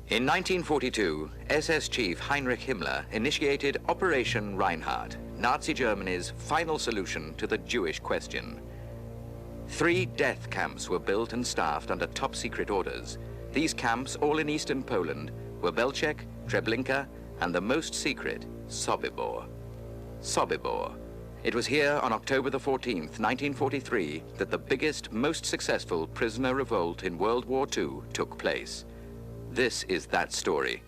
In 1942, SS Chief Heinrich Himmler initiated Operation Reinhardt, Nazi Germany's final solution to the Jewish question. 3 death camps were built and staffed under top-secret orders. These camps, all in eastern Poland, were Belchek, Treblinka, and the most secret, Sobibor. Sobibor. It was here on October the 14th, 1943, that the biggest, most successful prisoner revolt in World War II took place. This is that story.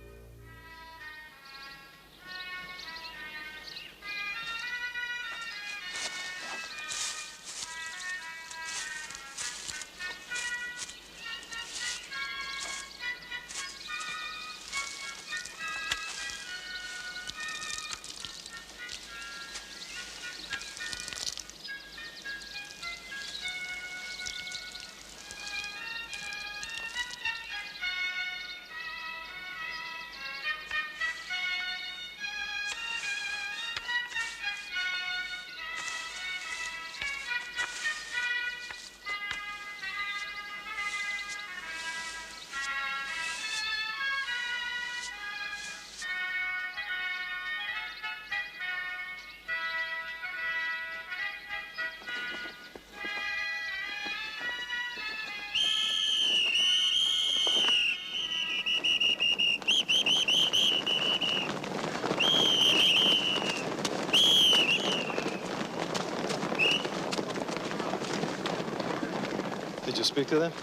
Did you speak to them?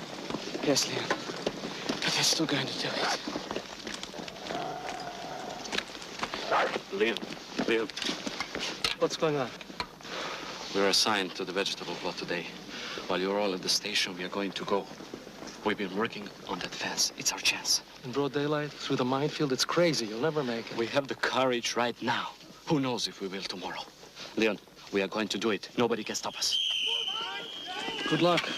Yes, Leon. But they're still going to do it. Leon. What's going on? We were assigned to the vegetable plot today. While you're all at the station, we are going to go. We've been working on that fence. It's our chance. In broad daylight, through the minefield, it's crazy. You'll never make it. We have the courage right now. Who knows if we will tomorrow? Leon, we are going to do it. Nobody can stop us. Good luck.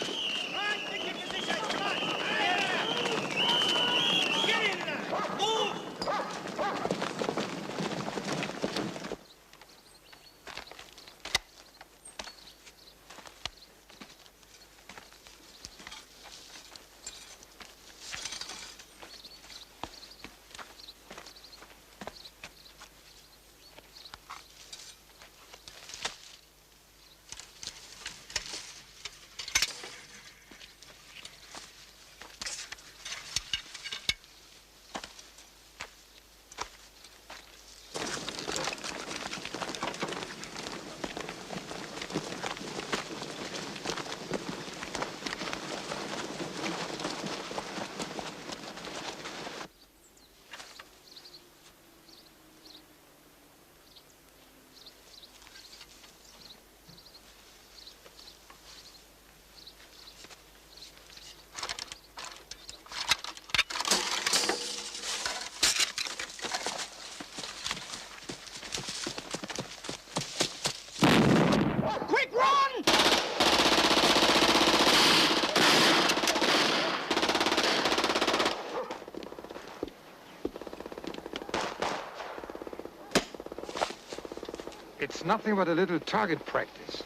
It's nothing but a little target practice.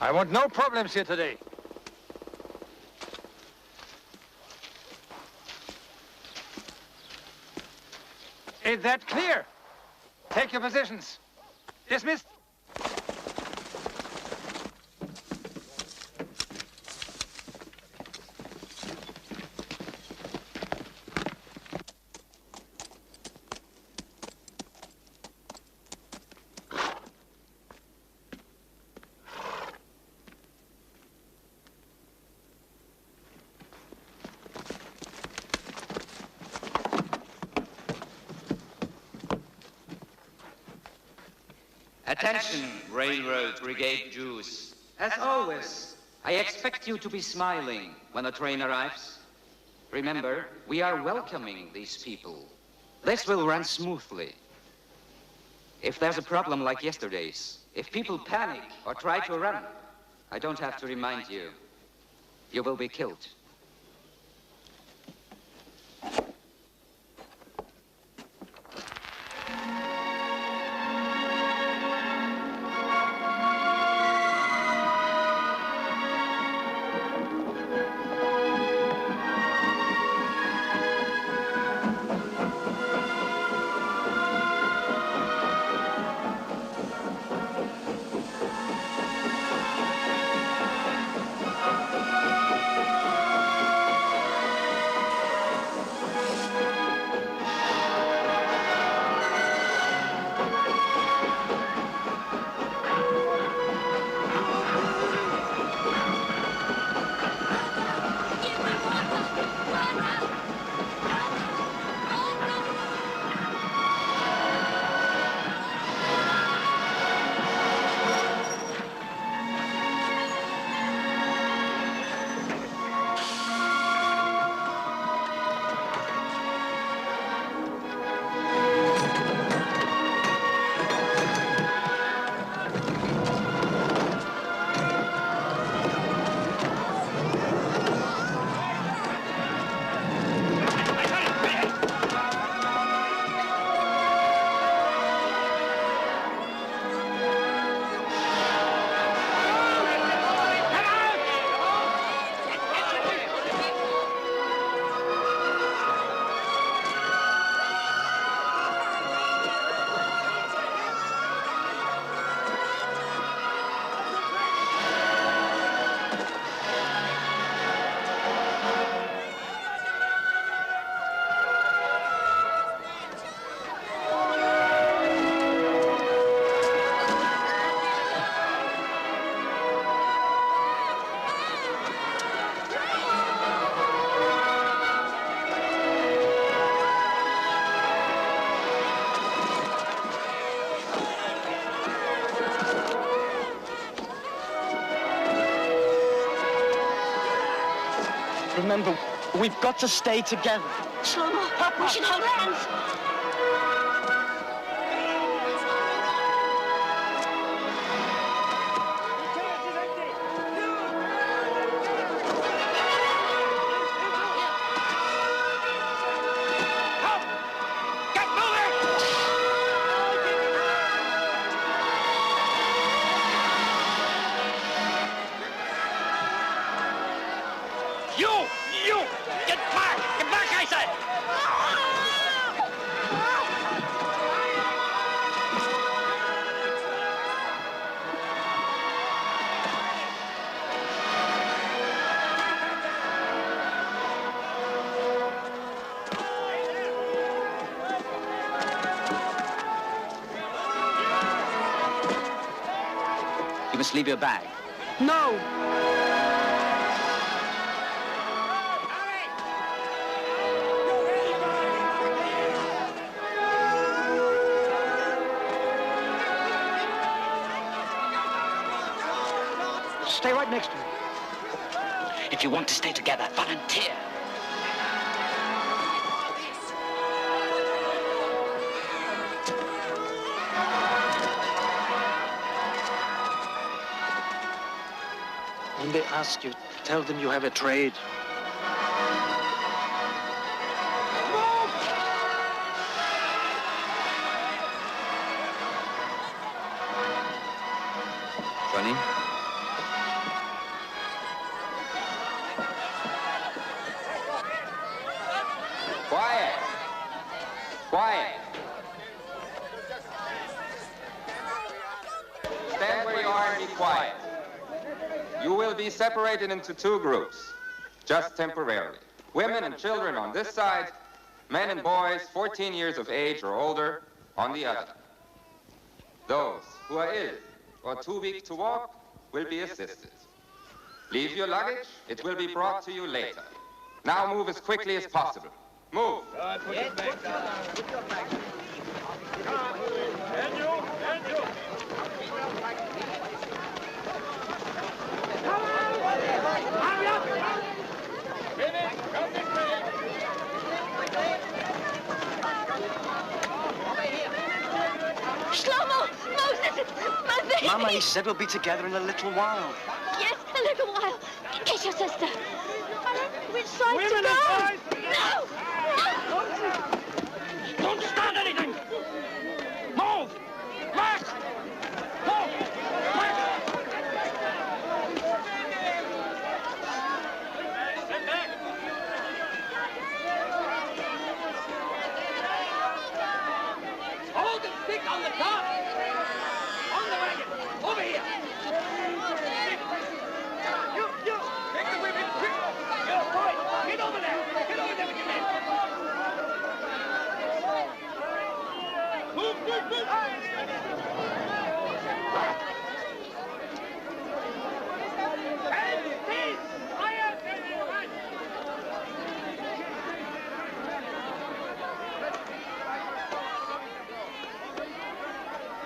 I want no problems here today. Is that clear? Take your positions. Dismissed. Attention, Railroad Brigade Jews. As always, I expect you to be smiling when the train arrives. Remember, we are welcoming these people. This will run smoothly. If there's a problem like yesterday's, if people panic or try to run, I don't have to remind you. You will be killed. Remember, we've got to stay together. Shlomo, we should hold hands. You must leave your bag. No! Stay right next to me. If you want to stay together, volunteer. When they ask you, tell them you have a trade. Johnny? Quiet! Quiet! Stand where you are and be quiet. You will be separated into two groups, just temporarily. Women and children on this side, men and boys 14 years of age or older on the other. Those who are ill or too weak to walk will be assisted. Leave your luggage, it will be brought to you later. Now move as quickly as possible. Move! Shlomo! Moses! My baby! Mama, he said we'll be together in a little while. Yes, a little while. Kiss your sister. Which side Women to go? and boys! No! Don't start anything! Move! March! Move! March! Stand back! Hold the stick on the top! On the wagon! Over here! You! Take the women! Quick! You, boy! Get over there! Get over there with your men! Move!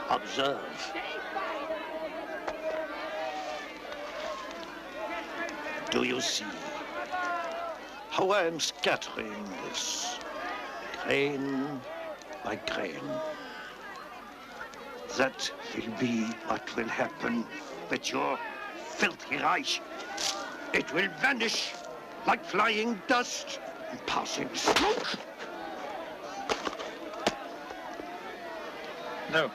Observe. Do you see how I am scattering this grain by grain? That will be what will happen with your filthy Reich. It will vanish like flying dust and passing smoke. No.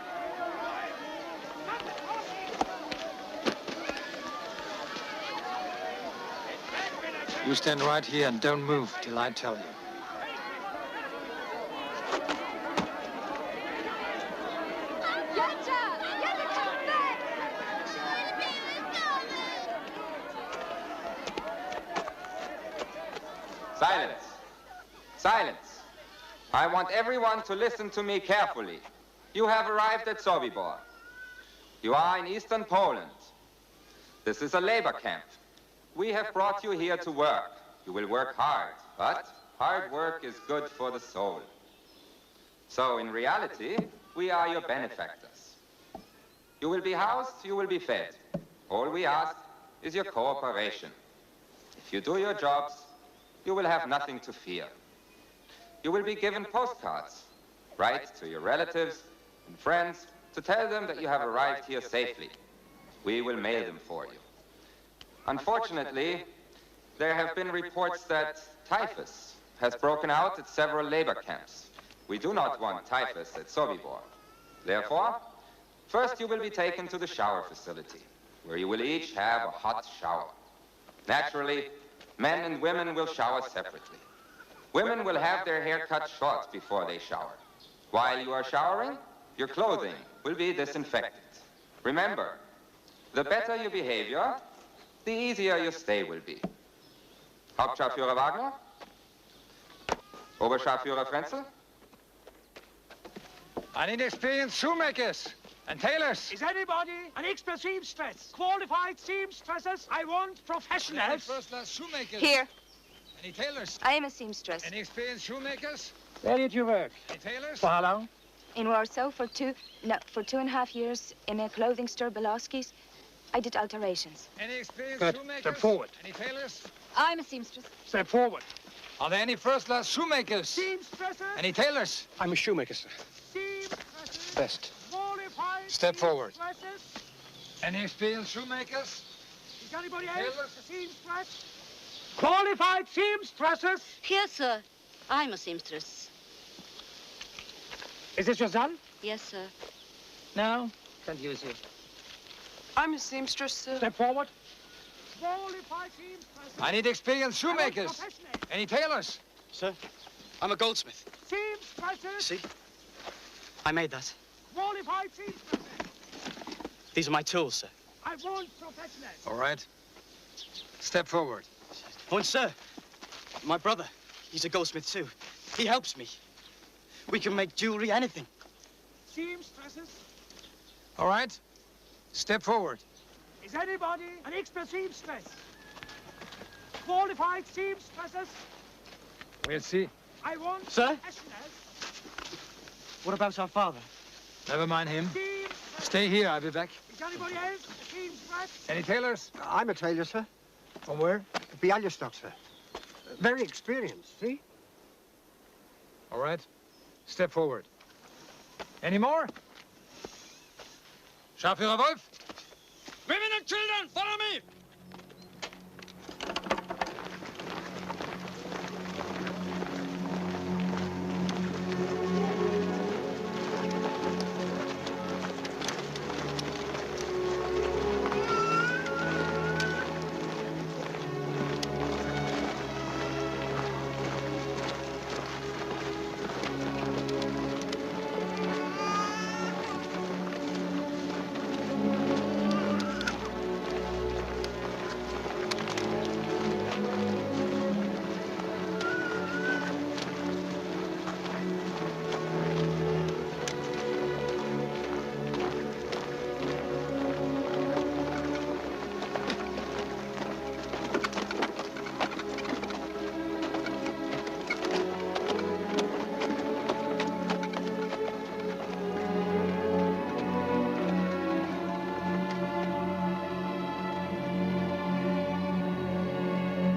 You stand right here and don't move till I tell you. Silence. Silence. I want everyone to listen to me carefully. You have arrived at Sobiebor. You are in eastern Poland. This is a labor camp. We have brought you here to work. You will work hard, but hard work is good for the soul. So in reality, we are your benefactors. You will be housed, you will be fed. All we ask is your cooperation. If you do your jobs, you will have nothing to fear. You will be given postcards, right to your relatives and friends, to tell them that you have arrived here safely. We will mail them for you. Unfortunately, there have been reports that typhus has broken out at several labor camps. We do not want typhus at Sobieboer. Therefore, first you will be taken to the shower facility, where you will each have a hot shower. Naturally, men and women will shower separately. Women will have their hair cut short before they shower. While you are showering, your clothing will be disinfected. Remember, the better your behavior, the easier your stay will be. Hauptscharführer Wagner? Oberscharführer Frenzel? I need experienced shoemakers and tailors. Is anybody an expert seamstress? Qualified seamstresses? I want professionals. First-class shoemakers. Here. Any tailors? I am a seamstress. Any experienced shoemakers? Where did you work? Any tailors? For how long? In Warsaw for 2.5 years in a clothing store, Belowski's. I did alterations. Any experienced Good. shoemakers? Step forward. Any tailors? I'm a seamstress. Step forward. Are there any first-class shoemakers? Seamstresses? Any tailors? I'm a shoemaker, sir. Seamstresses? Best. Qualified Step forward. seamstresses? Any experienced shoemakers? Is anybody else Tailors? a seamstress? Qualified seamstresses? Yes, sir. I'm a seamstress. Is this your son? Yes, sir. No. Can't use you. I'm a seamstress, sir. Step forward. Qualified seamstresses? I need experienced shoemakers. Professionals. Any tailors? Sir, I'm a goldsmith. Seamstresses? See? I made that. Qualified seamstresses? These are my tools, sir. I want professionals. All right. Step forward. Oh, and sir, my brother, he's a goldsmith too. He helps me. We can make jewelry, anything. Seamstresses? All right. Step forward. Is anybody an expert seamstress? Qualified seamstresses? We'll see. I want Sir? professionals. What about our father? Never mind him. Seamstresses? Stay here. I'll be back. Is anybody else a seamstress? Any tailors? I'm a tailor, sir. From where? Bialystok, sir. Very experienced, see? All right. Step forward. Any more? Scharführer Wolf? Women and children, follow me!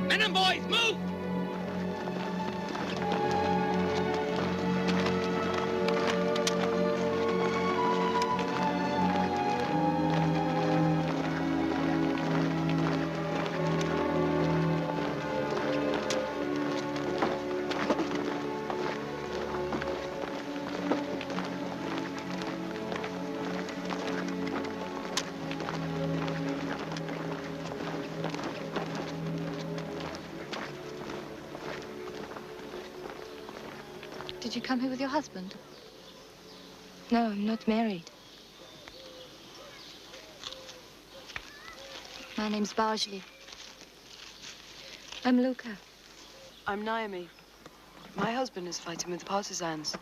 Men and boys, move! Did you come here with your husband? No, I'm not married. My name's Barjli. I'm Luca. I'm Naomi. My husband is fighting with the partisans.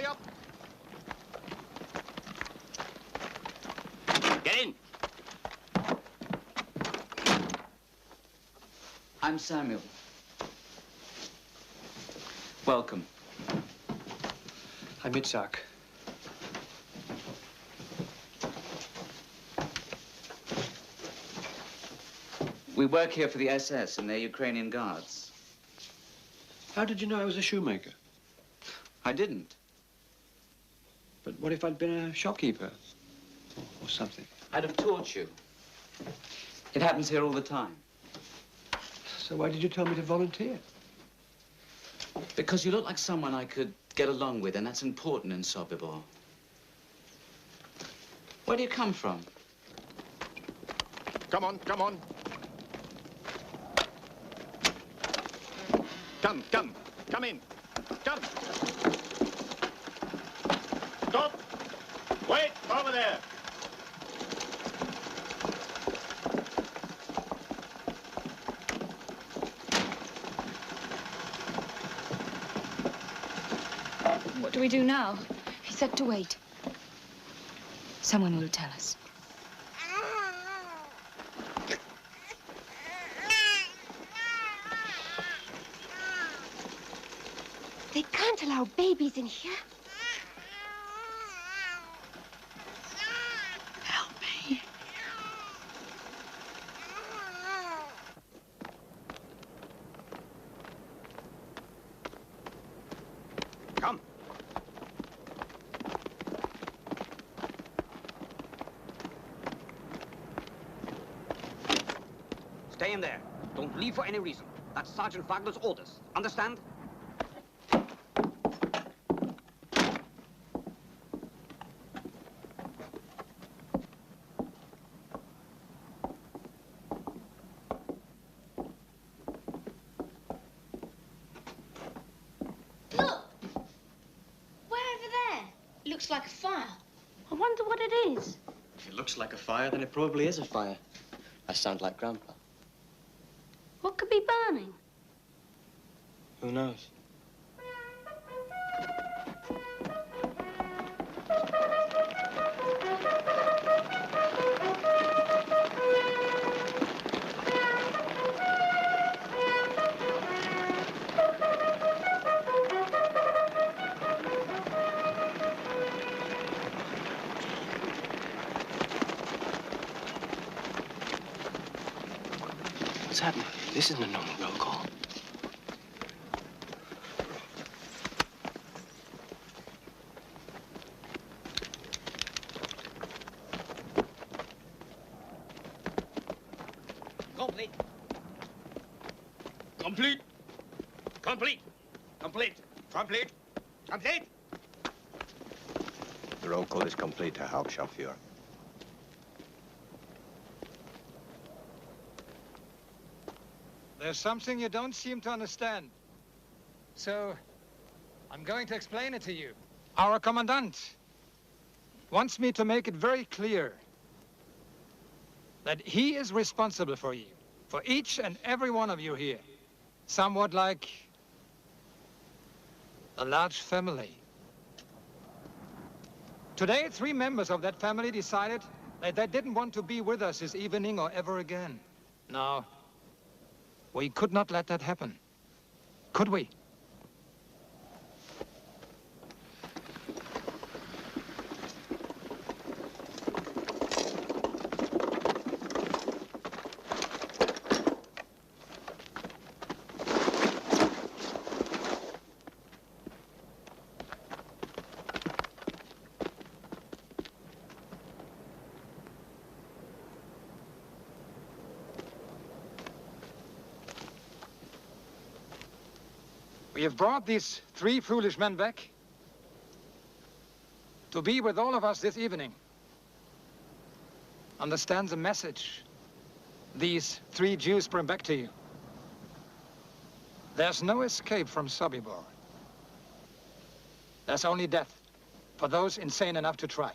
Hurry up. Get in. I'm Samuel. Welcome. I'm Itzhak. We work here for the SS and their Ukrainian guards. How did you know I was a shoemaker? I didn't. But what if I'd been a shopkeeper or something? I'd have taught you. It happens here all the time. So why did you tell me to volunteer? Because you look like someone I could get along with, and that's important in Soubibor. Where do you come from? Come on, come on. Come, come, come in. Come. Stop. Wait, over there. What do we do now? He said to wait. Someone will tell us. They can't allow babies in here. Help me. Come. Stay in there. Don't leave for any reason. That's Sergeant Wagner's orders. Understand? Like a fire. I wonder what it is. If it looks like a fire, then it probably is a fire. I sound like Grandpa. What could be burning? Who knows? What's happening? This isn't a normal roll call. Complete. Complete. Complete. Complete. Complete. Complete. The roll call is complete, Herr Hauptscharführer. There's something you don't seem to understand. So, I'm going to explain it to you. Our commandant wants me to make it very clear that he is responsible for you, for each and every one of you here. Somewhat like a large family. Today, 3 members of that family decided that they didn't want to be with us this evening or ever again. Now, we could not let that happen, could we? We have brought these 3 foolish men back to be with all of us this evening. Understand the message these 3 Jews bring back to you. There's no escape from Soubibor. There's only death for those insane enough to try.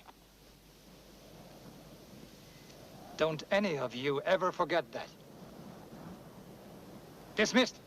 Don't any of you ever forget that. Dismissed.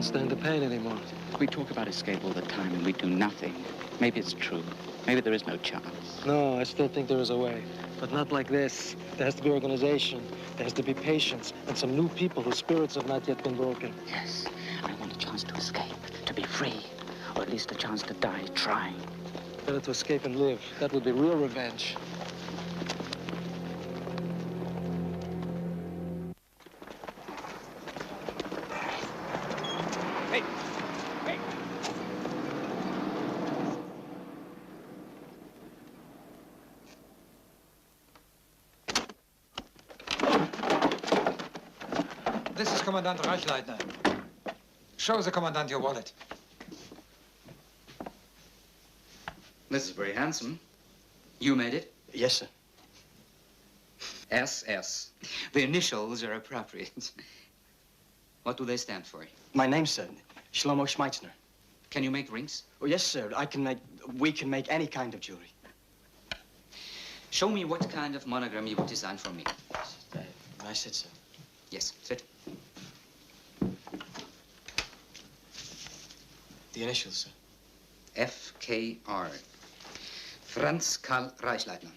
can't stand the pain anymore. We talk about escape all the time and we do nothing. Maybe it's true. Maybe there is no chance. No, I still think there is a way. But not like this. There has to be organization. There has to be patience. And some new people whose spirits have not yet been broken. Yes. I want a chance to escape, to be free. Or at least a chance to die trying. Better to escape and live. That would be real revenge. This is Commandant Reichleitner. Show the Commandant your wallet. This is very handsome. You made it? Yes, sir. SS. The initials are appropriate. What do they stand for? My name, sir. Shlomo Schmeitzner. Can you make rings? Oh, yes, sir. We can make any kind of jewelry. Show me what kind of monogram you would design for me. Can I sit, sir? Yes, sit. The initials, sir. FKR. Franz Karl Reichleitner.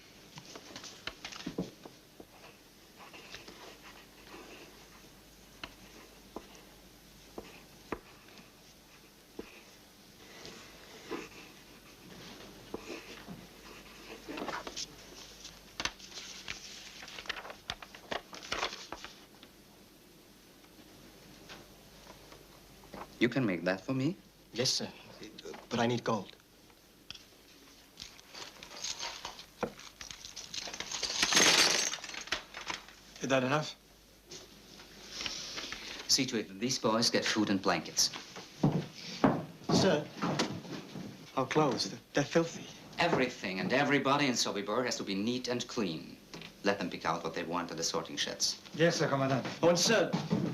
You can make that for me? Yes, sir. But I need gold. Is that enough? See to it that these boys get food and blankets. Sir, our clothes, they're filthy. Everything and everybody in Sobiebourg has to be neat and clean. Let them pick out what they want at the sorting sheds. Yes, sir, Commandant. Oh, and sir,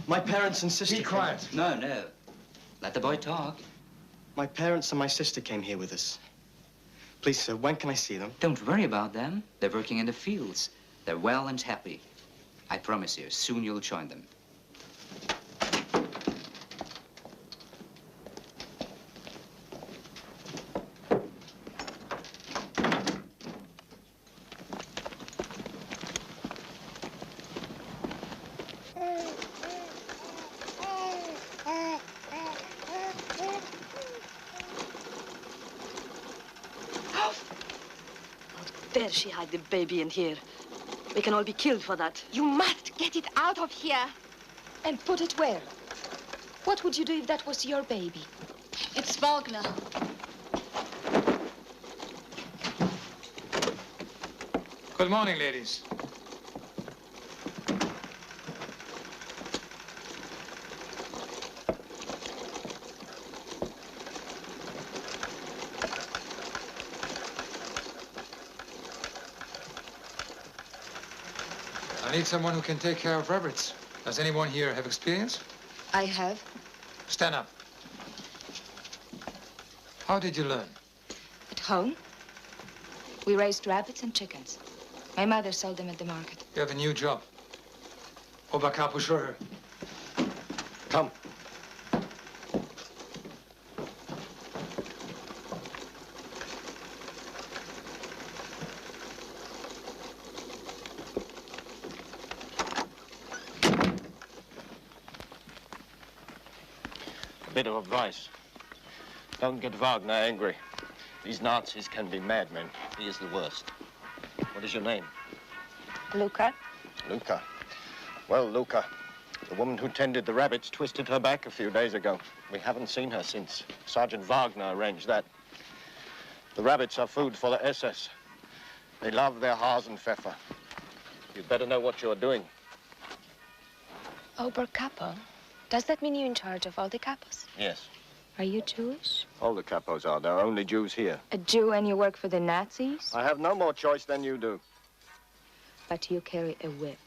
my parents and sister... Be quiet. No, no. Let the boy talk. My parents and my sister came here with us. Please, sir, when can I see them? Don't worry about them. They're working in the fields. They're well and happy. I promise you, soon you'll join them. Dare she hide the baby in here? We can all be killed for that. You must get it out of here. And put it where? What would you do if that was your baby? It's Wagner. Good morning, ladies. I need someone who can take care of rabbits. Does anyone here have experience? I have. Stand up. How did you learn? At home, we raised rabbits and chickens. My mother sold them at the market. You have a new job. Oberkapuscheur. Come. Bit of advice. Don't get Wagner angry. These Nazis can be madmen. He is the worst. What is your name? Luca. Luca. Well, Luca, the woman who tended the rabbits twisted her back a few days ago. We haven't seen her since. Sergeant Wagner arranged that. The rabbits are food for the SS. They love their Hasenpfeffer. You'd better know what you're doing. Oberkapo? Does that mean you're in charge of all the capos? Yes. Are you Jewish? All the capos are. There are only Jews here. A Jew and you work for the Nazis? I have no more choice than you do. But you carry a whip.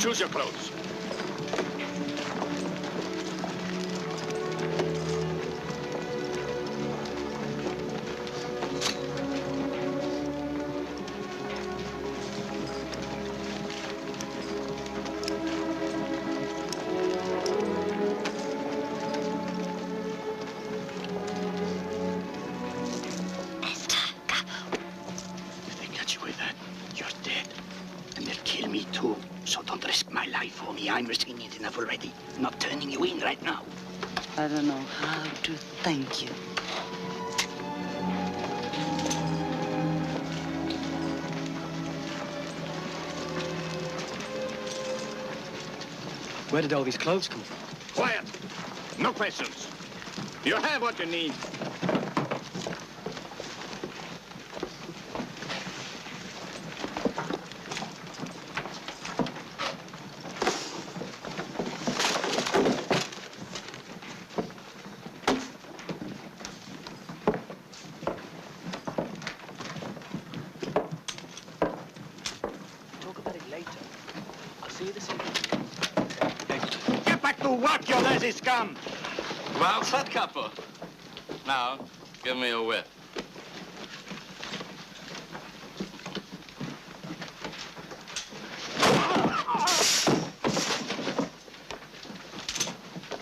Choose your clothes. I'm risking it enough already. I'm not turning you in right now. I don't know how to thank you. Where did all these clothes come from? Quiet! No questions. You have what you need. Scum! Well said, Capo. Now, give me a whip.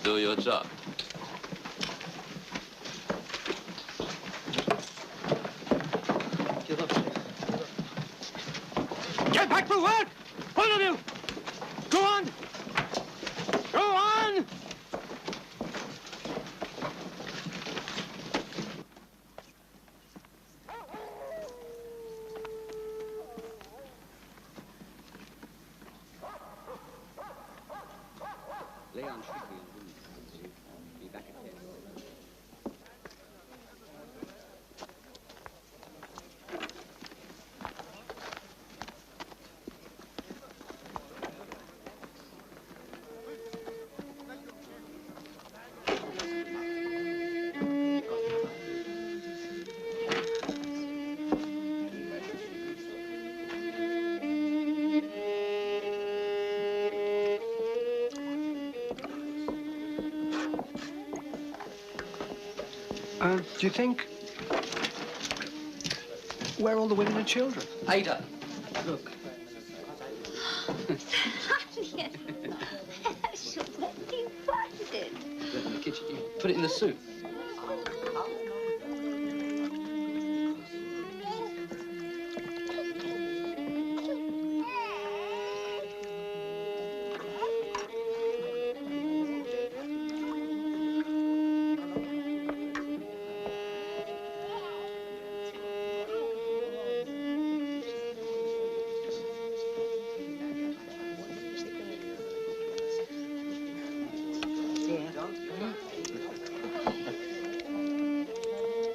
Do your job. Get back to work! All of you! Go on! Go on! Do you think... Where are all the women and children? Ada, look. Put it in the kitchen. You put it in the soup.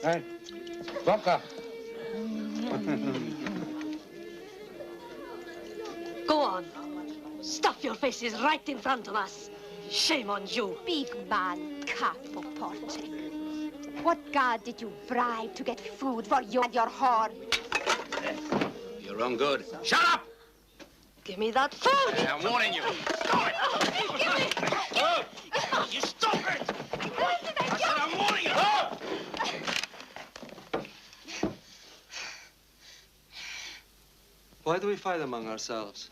Hey, vodka. Go on. Stuff your faces right in front of us. Shame on you. Big man, capo porte. What god did you bribe to get food for you and your whore? You're wrong good. Shut up! Give me that food! Hey, I'm warning you. Stop it! Give me! Oh, you stop it! I said I'm warning you! Oh! Why do we fight among ourselves?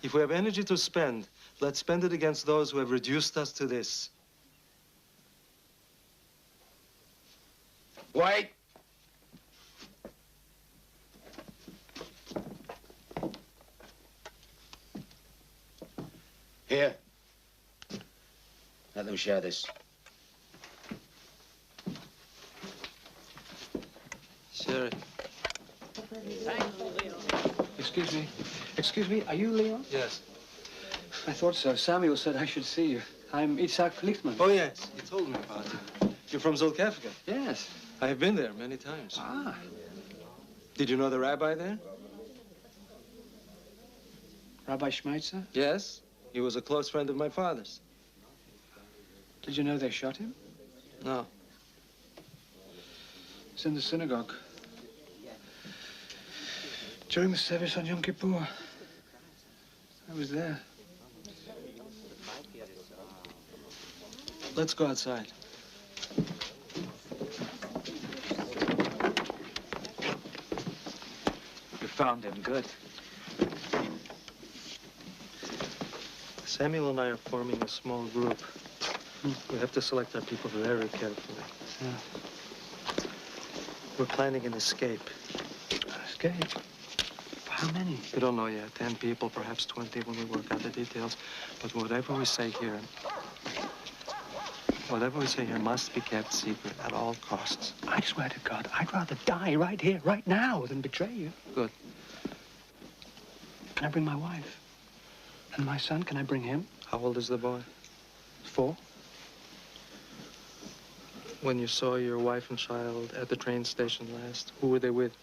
If we have energy to spend, let's spend it against those who have reduced us to this. Wait! Here. Let them share this. Share it. Excuse me, are you Leon? Yes. I thought so. Samuel said I should see you. I'm Itzhak Lichtman. Oh, yes. You told me about it. You're from Zulkafka? Yes. I have been there many times. Ah. Did you know the rabbi there? Rabbi Schmeitzer? Yes. He was a close friend of my father's. Did you know they shot him? No. It's in the synagogue. During the service on Yom Kippur, I was there. Let's go outside. You found him, good. Samuel and I are forming a small group. We have to select our people very carefully. Yeah. We're planning an escape. Escape? How many? We don't know yet. 10 people, perhaps 20 when we work out the details. But whatever we say here must be kept secret at all costs. I swear to God, I'd rather die right here, right now, than betray you. Good. Can I bring my wife? And my son, can I bring him? How old is the boy? 4. When you saw your wife and child at the train station last, who were they with?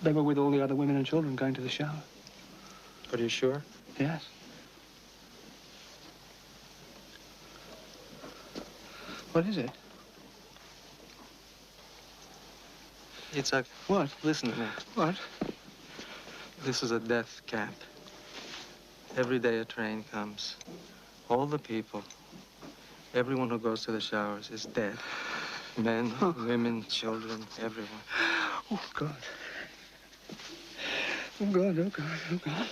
They were with all the other women and children going to the shower. Are you sure? Yes. What is it? Yitzhak. What? Listen to me. What? This is a death camp. Every day a train comes. All the people, everyone who goes to the showers is dead. Men, women, children, everyone. Oh, God. Oh, God, oh, God, oh, God.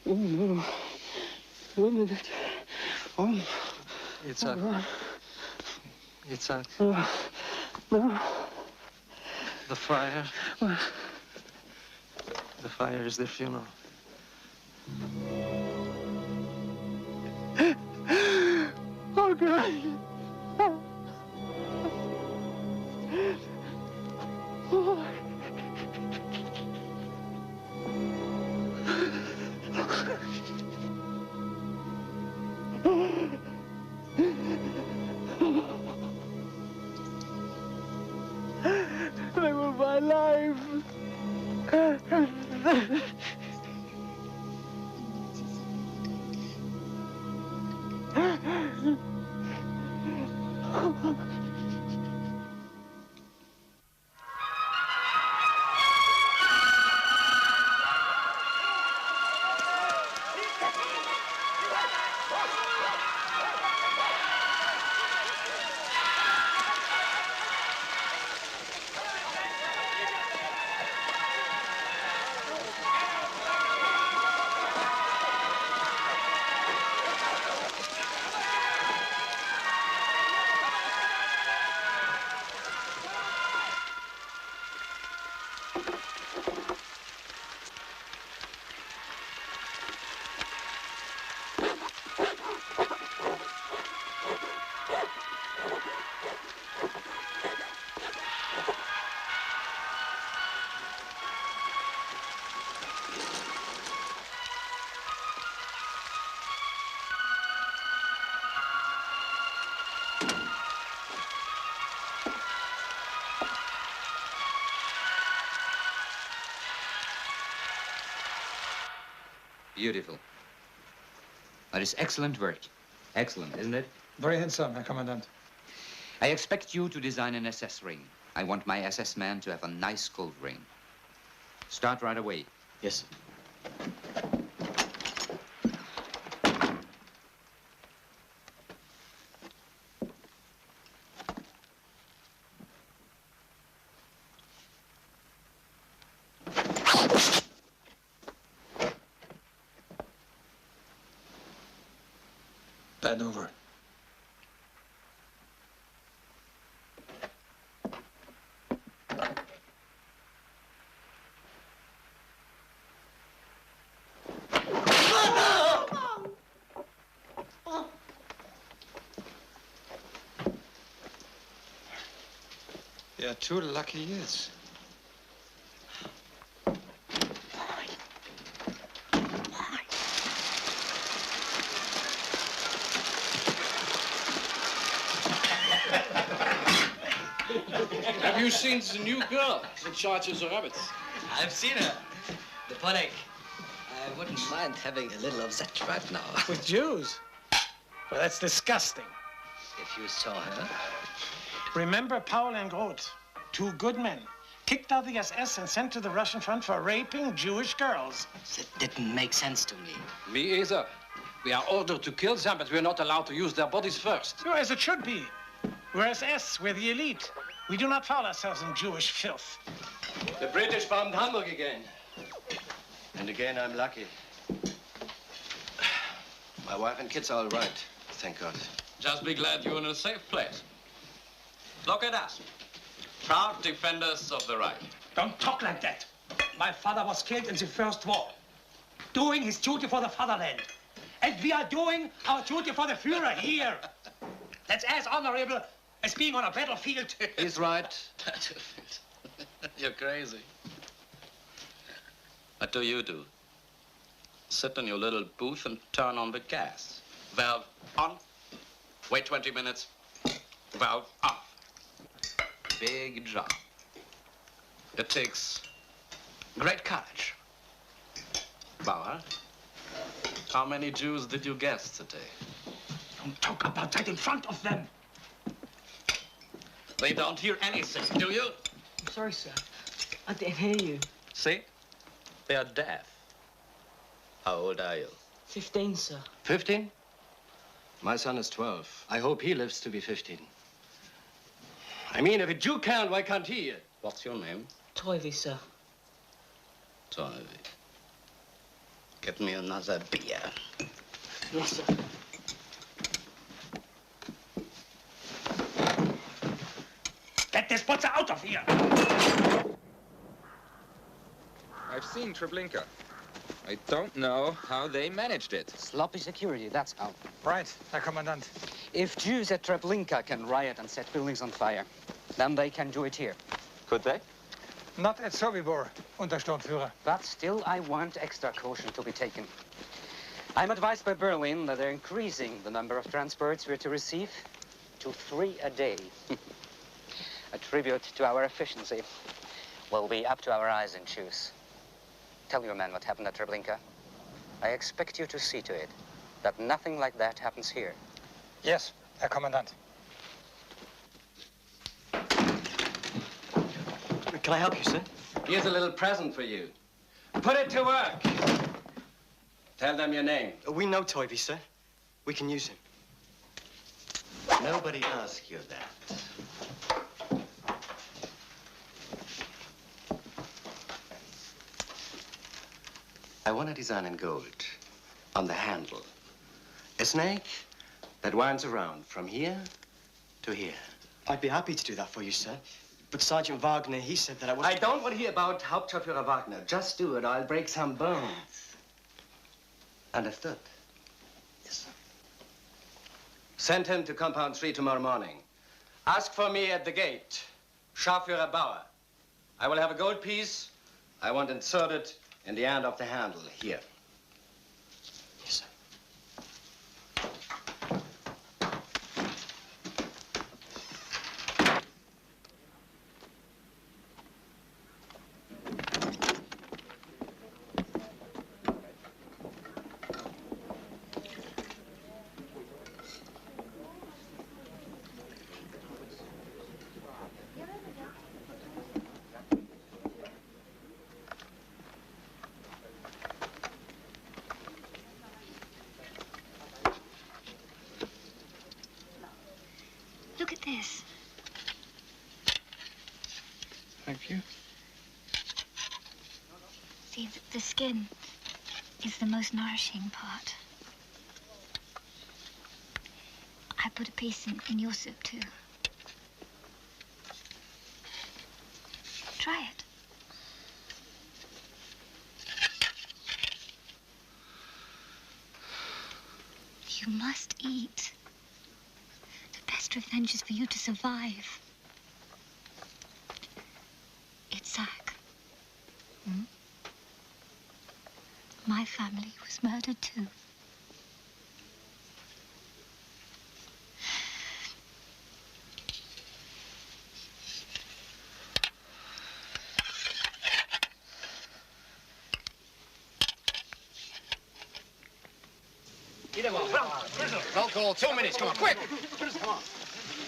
Oh, no. 1 minute. Oh. Yitzhak. Oh, God. Yitzhak. Oh, no. The fire. What? The fire is their funeral. Oh, God. Oh. They were my life. Beautiful. That is excellent work. Excellent, isn't it? Very handsome, Herr Commandant. I expect you to design an SS ring. I want my SS man to have a nice gold ring. Start right away. Yes. Bend over. You're 2 lucky years. Have you seen the new girl in charge of the rabbits? I've seen her. The Pollock. I wouldn't mind having a little of that right now. With Jews? Well, that's disgusting. If you saw her. Remember Paul and Groth, 2 good men. Kicked out of the SS and sent to the Russian front for raping Jewish girls. That didn't make sense to me. Me either. We are ordered to kill them, but we're not allowed to use their bodies first. So as it should be. We're SS, we're the elite. We do not foul ourselves in Jewish filth. The British bombed Hamburg again. And again, I'm lucky. My wife and kids are all right, thank God. Just be glad you're in a safe place. Look at us. Proud defenders of the right. Don't talk like that. My father was killed in the First War, doing his duty for the fatherland. And we are doing our duty for the Führer here. That's as honorable as being on a battlefield. He's right. Battlefield. You're crazy. What do you do? Sit in your little booth and turn on the gas. Valve on. Wait 20 minutes. Valve off. Big job. It takes great courage. Bauer, how many Jews did you guess today? Don't talk about that in front of them. They don't hear anything, do you? I'm sorry, sir. I didn't hear you. See? They are deaf. How old are you? 15, sir. 15? My son is 12. I hope he lives to be 15. I mean, if a Jew can, why can't he? What's your name? Toivy, sir. Toivy. Get me another beer. Yes, sir. Get this butcher out of here! I've seen Treblinka. I don't know how they managed it. Sloppy security, that's how. Right, Herr Kommandant. If Jews at Treblinka can riot and set buildings on fire, then they can do it here. Could they? Not at Sobiebor, Untersturmführer. But still, I want extra caution to be taken. I'm advised by Berlin that they're increasing the number of transports we're to receive to 3 a day. A tribute to our efficiency. We'll be up to our eyes in shoes. Tell your men what happened at Treblinka. I expect you to see to it that nothing like that happens here. Yes, Herr Kommandant. Can I help you, sir? Here's a little present for you. Put it to work. Tell them your name. We know Toivy, sir. We can use him. Nobody asked you that. I want a design in gold on the handle. A snake that winds around from here to here. I'd be happy to do that for you, sir. But Sergeant Wagner, he said that I don't want to hear about Hauptscharführer Wagner. Just do it or I'll break some bones. Understood? Yes, sir. Send him to Compound 3 tomorrow morning. Ask for me at the gate. Scharführer Bauer. I will have a gold piece. I want inserted in the end of the handle here. Yes, sir. Look at this. Thank you. See, the skin is the most nourishing part. I put a piece in your soup, too. Try it. You must eat. The best revenge is for you to survive. Itzhak. My family was murdered too. Roll call, 2 minutes, come on, quick! Come on.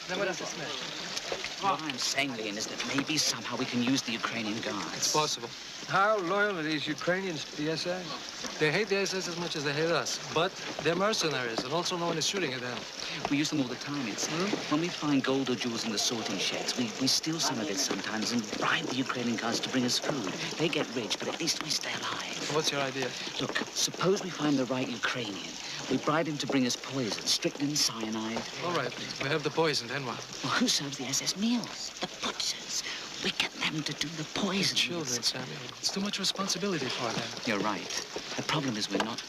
What I'm saying, Leon, is that maybe somehow we can use the Ukrainian guards. It's possible. How loyal are these Ukrainians to the SS? They hate the SS as much as they hate us, but they're mercenaries, and also no one is shooting at them. We use them all the time, it's when we find gold or jewels in the sorting sheds, we steal some of it sometimes and bribe the Ukrainian guards to bring us food. They get rich, but at least we stay alive. What's your idea? Look, suppose we find the right Ukrainian. We bribe him to bring us poison, strychnine, cyanide. All right, we have the poison, then what? Well, who serves the SS meals? The butchers. We get them to do the poison. Children, Samuel. It's too much responsibility for them. You're right. The problem is we're not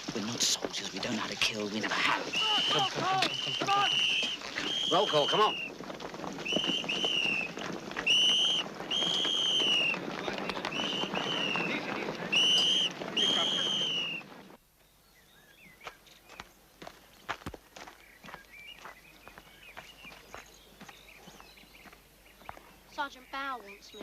soldiers. We don't know how to kill. We never have. Come on! Roll call, come on. Sergeant Bow wants me.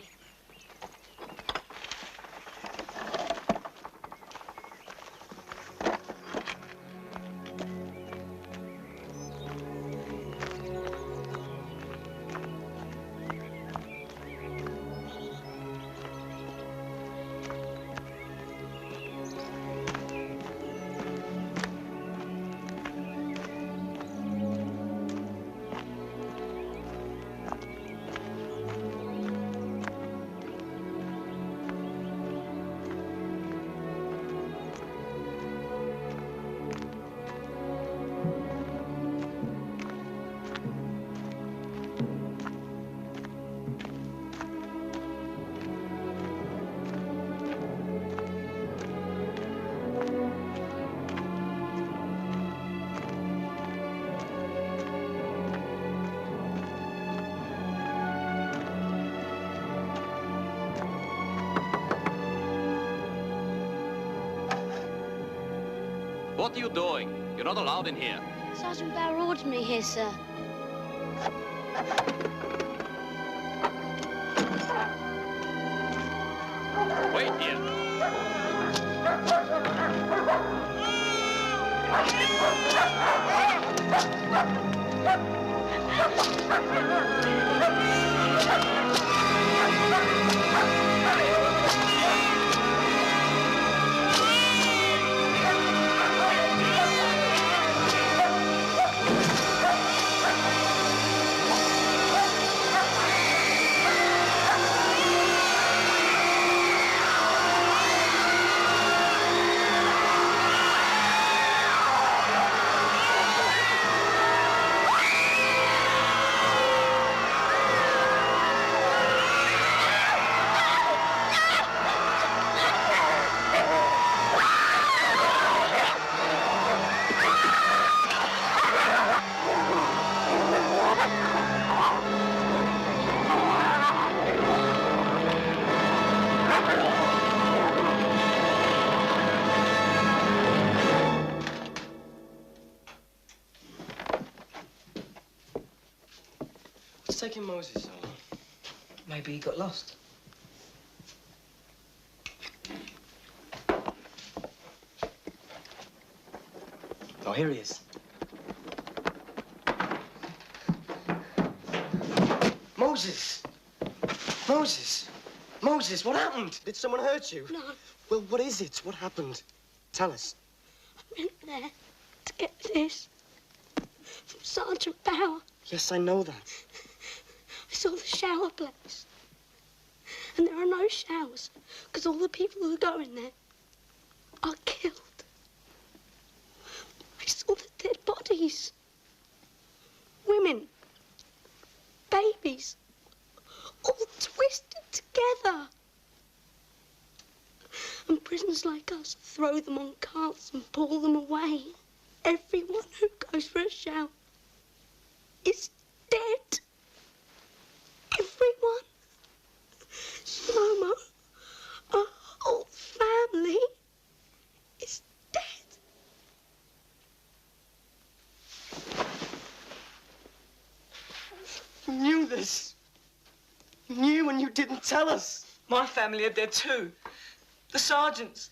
What are you doing? You're not allowed in here. Sergeant Bow ordered me here, sir. Wait here. What's taking Moses so long? Maybe he got lost. Oh, here he is. Moses! Moses! Moses, what happened? Did someone hurt you? No. Well, what is it? What happened? Tell us. I went there to get this from Sergeant Bow. Yes, I know that. I saw the shower place. And there are no showers because all the people who go in there are killed. I saw the dead bodies. Women, babies, all twisted together. And prisoners like us throw them on carts and pull them away. Everyone who goes for a shower is dead. Everyone. Slow-mo, our whole family is dead. You knew this. You knew and you didn't tell us. My family are dead too. The sergeants.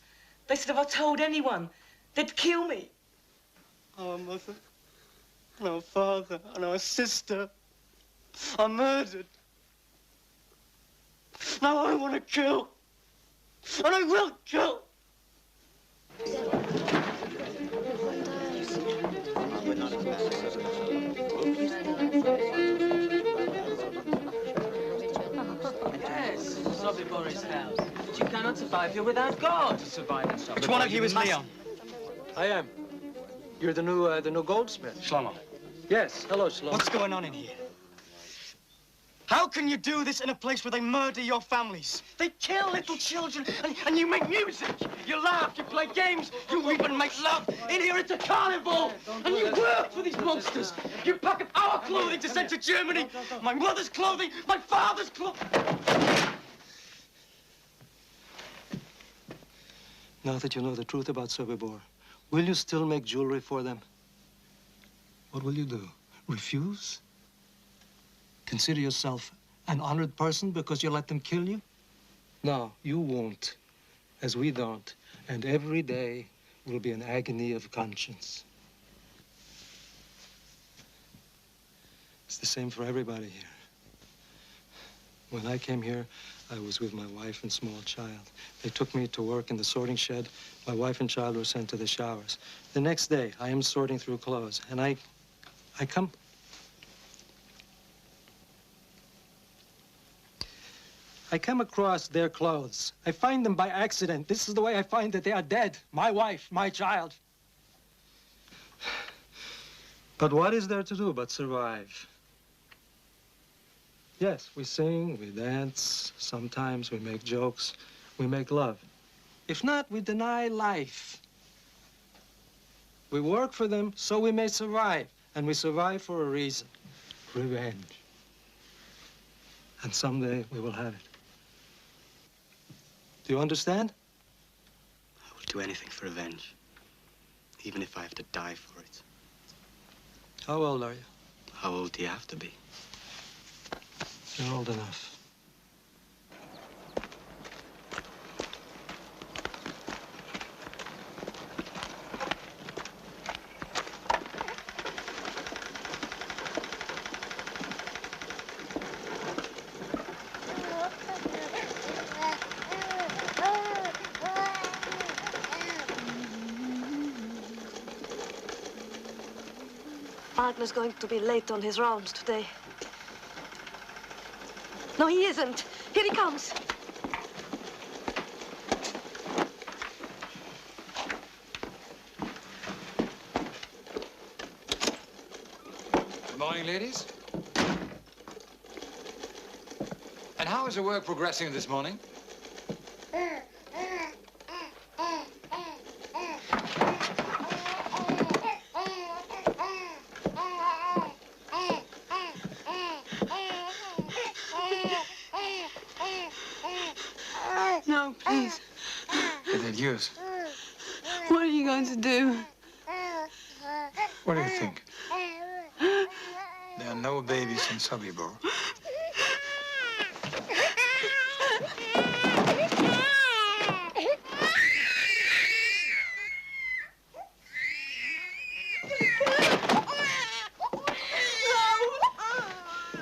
They said if I told anyone, they'd kill me. Our mother, and our father, and our sister. are murdered. Now I want to kill. And I will kill. Yes, Sobiebor is hell. But you cannot survive here without God. To survive in Sobiebor. Which one of you is Leon? I am. You're the new goldsmith. Shlomo. Yes. Hello, Shlomo. What's going on in here? How can you do this in a place where they murder your families? They kill little children, and you make music. You laugh, you play games, you weep and make love. In here it's a carnival, and you work for these monsters. You pack up our clothing to send to Germany. My mother's clothing, my father's clothing. Now that you know the truth about Sobiebor, will you still make jewelry for them? What will you do? Refuse? Consider yourself an honored person because you let them kill you? No, you won't, as we don't. And every day will be an agony of conscience. It's the same for everybody here. When I came here, I was with my wife and small child. They took me to work in the sorting shed. My wife and child were sent to the showers. The next day, I am sorting through clothes, and I come across their clothes. I find them by accident. This is the way I find that they are dead. My wife, my child. But what is there to do but survive? Yes, we sing, we dance. Sometimes we make jokes. We make love. If not, we deny life. We work for them so we may survive. And we survive for a reason. Revenge. And someday we will have it. Do you understand? I will do anything for revenge, even if I have to die for it. How old are you? How old do you have to be? You're old enough. Wagner's going to be late on his rounds today. No, he isn't. Here he comes. Good morning, ladies. And how is the work progressing this morning? No, please. Is it yours? What are you going to do? What do you think? There are no babies in Sobiebor.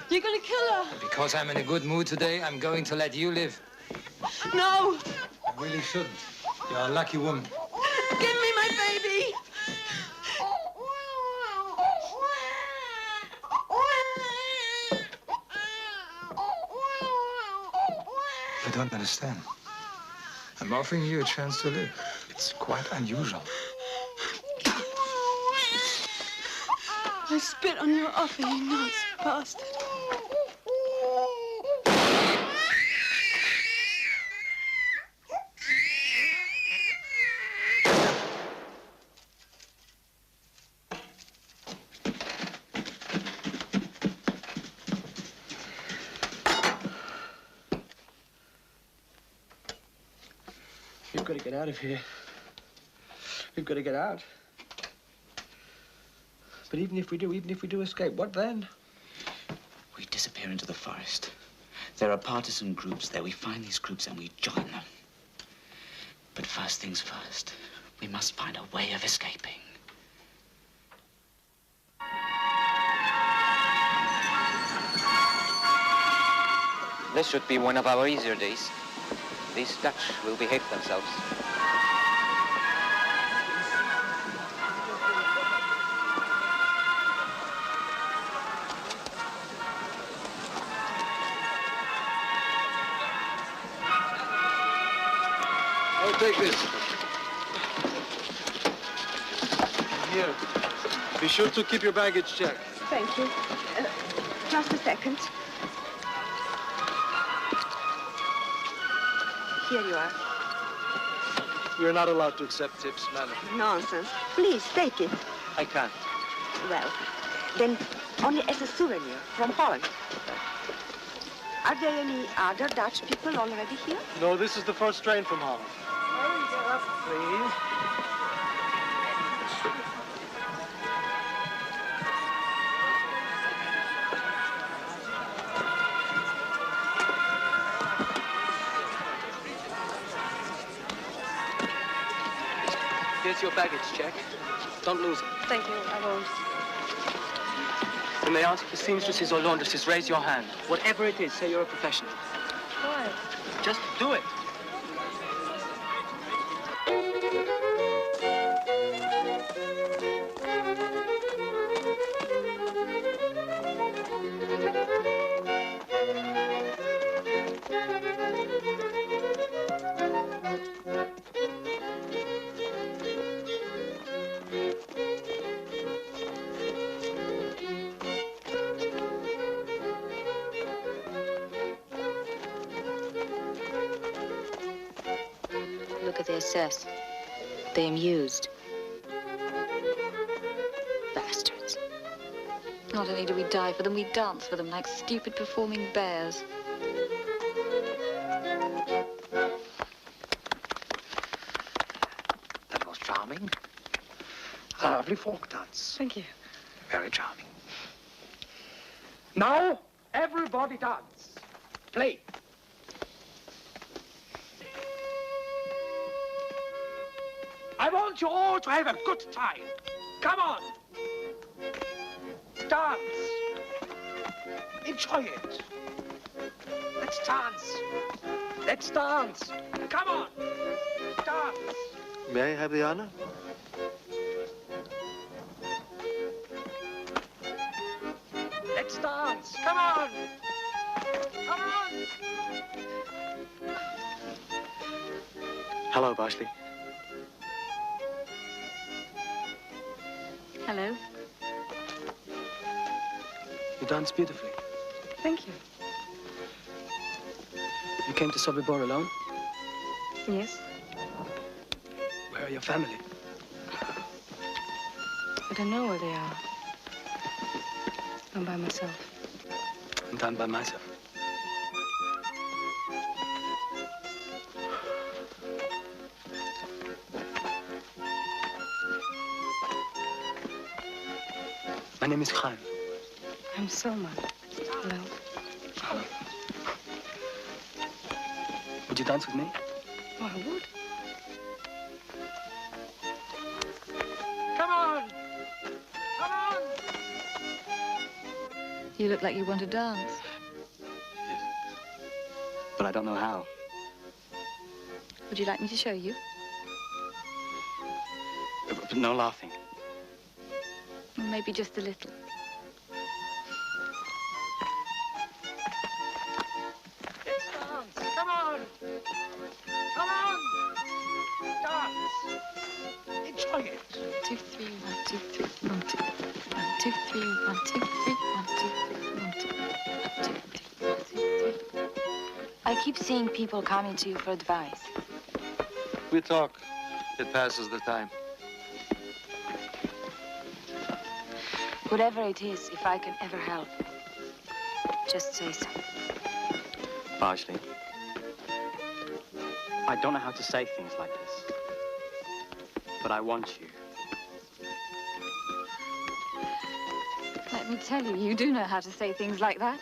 You're going to kill her. Because I'm in a good mood today, I'm going to let you live. No. You really shouldn't. You're a lucky woman. Give me my baby. You don't understand. I'm offering you a chance to live. It's quite unusual. I spit on your offer, you nasty bastard. We've got to get out of here. We've got to get out. But even if we do escape, what then? We disappear into the forest. There are partisan groups there. We find these groups and we join them. But first things first, we must find a way of escaping. This should be one of our easier days. These Dutch will behave themselves. I'll take this. Here. Be sure to keep your baggage checked. Thank you. Just a second. Here you are. We are not allowed to accept tips, madam. Nonsense. Please, take it. I can't. Well, then only as a souvenir from Holland. Are there any other Dutch people already here? No, this is the first train from Holland. Hurry, get up, please. Here's your baggage check. Don't lose it. Thank you, I won't. When they ask for seamstresses or laundresses, raise your hand. Whatever it is, say you're a professional. Why? Just do it. Look at the SS. They amused. Bastards. Not only do we die for them, we dance for them like stupid performing bears. That was charming. A lovely folk dance. Thank you. Very charming. Now, everybody dance. Play. I want you all to have a good time. Come on. Dance. Enjoy it. Let's dance. Let's dance. Come on. Dance. May I have the honor? Let's dance. Come on. Come on. Hello, Barsley. Hello. You dance beautifully. Thank you. You came to Soubibor alone? Yes? Where are your family? I don't know where they are. I'm by myself. And I'm by myself. My name is Khan. I'm Selma. Hello. Would you dance with me? Oh, I would. Come on. Come on. You look like you want to dance. But I don't know how. Would you like me to show you? But no laughing. Or maybe just a little. Let's dance. Come on. Come on. Dance. Enjoy it. 2, 3, 1, 2, 3, 1, 2, 1, 2, 3, 1, 2, 3, 1, 2, 3, 1, 2, 1, 2, 3, 1, 2, 3. I keep seeing people coming to you for advice. We talk. It passes the time. Whatever it is, if I can ever help, just say so. Barsley. I don't know how to say things like this. But I want you. Let me tell you, you do know how to say things like that.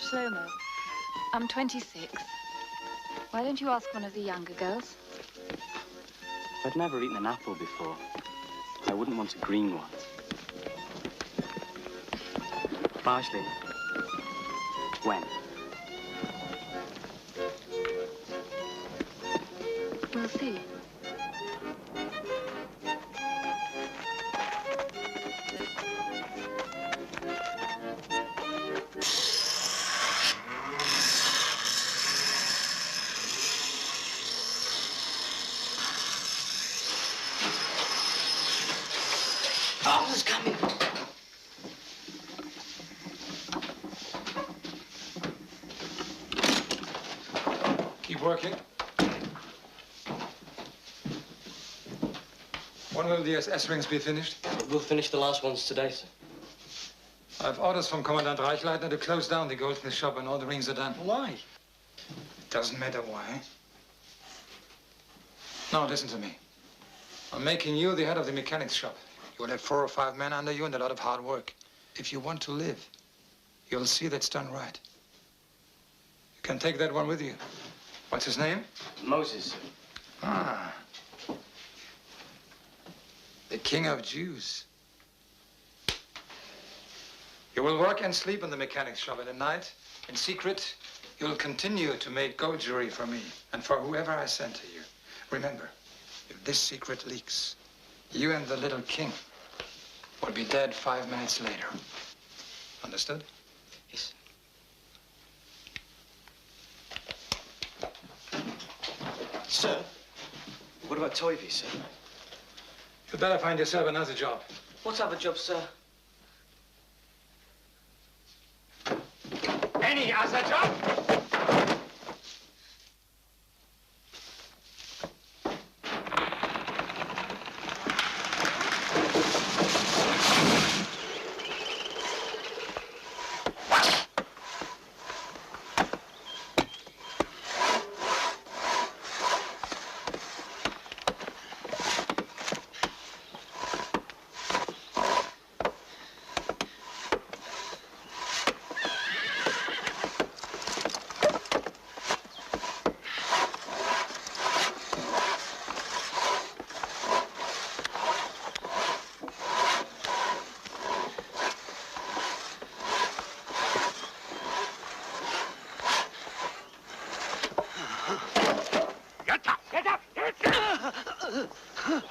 Shlomo, I'm 26. Why don't you ask one of the younger girls? I've never eaten an apple before. I wouldn't want a green one. Barsley, When? We'll see. Oh, who's coming? Keep working. When will the SS rings be finished? We'll finish the last ones today, sir. I have orders from Commandant Reichleitner to close down the goldsmith shop when all the rings are done. Why? Doesn't matter why. Now, listen to me. I'm making you the head of the mechanics shop. You'll have 4 or 5 men under you and a lot of hard work. If you want to live, you'll see that's done right. You can take that one with you. What's his name? Moses. Ah. The King of Jews. You will work and sleep in the mechanics shop, and at night, in secret, you'll continue to make gold jewelry for me and for whoever I send to you. Remember, if this secret leaks, you and the little king will be dead 5 minutes later. Understood? Yes. Sir, what about Toivy, sir? You'd better find yourself another job. What other job, sir? Any other job?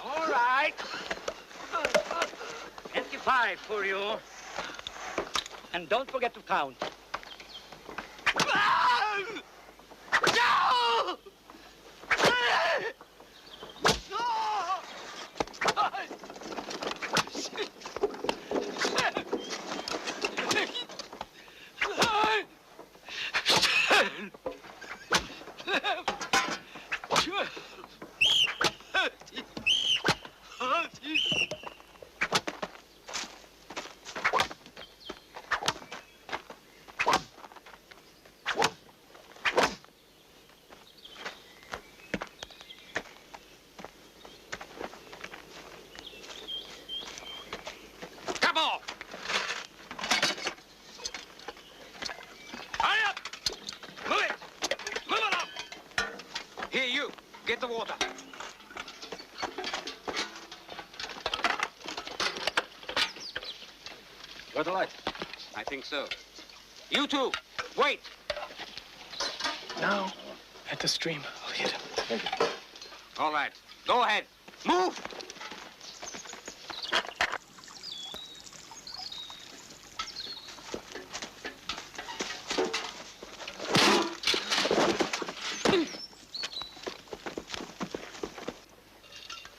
All right. 25 for you. And don't forget to count. Here, you. Get the water. Got the light? I think so. You two, wait. Now, at the stream, I'll hit him. Thank you. All right. Go ahead. Move!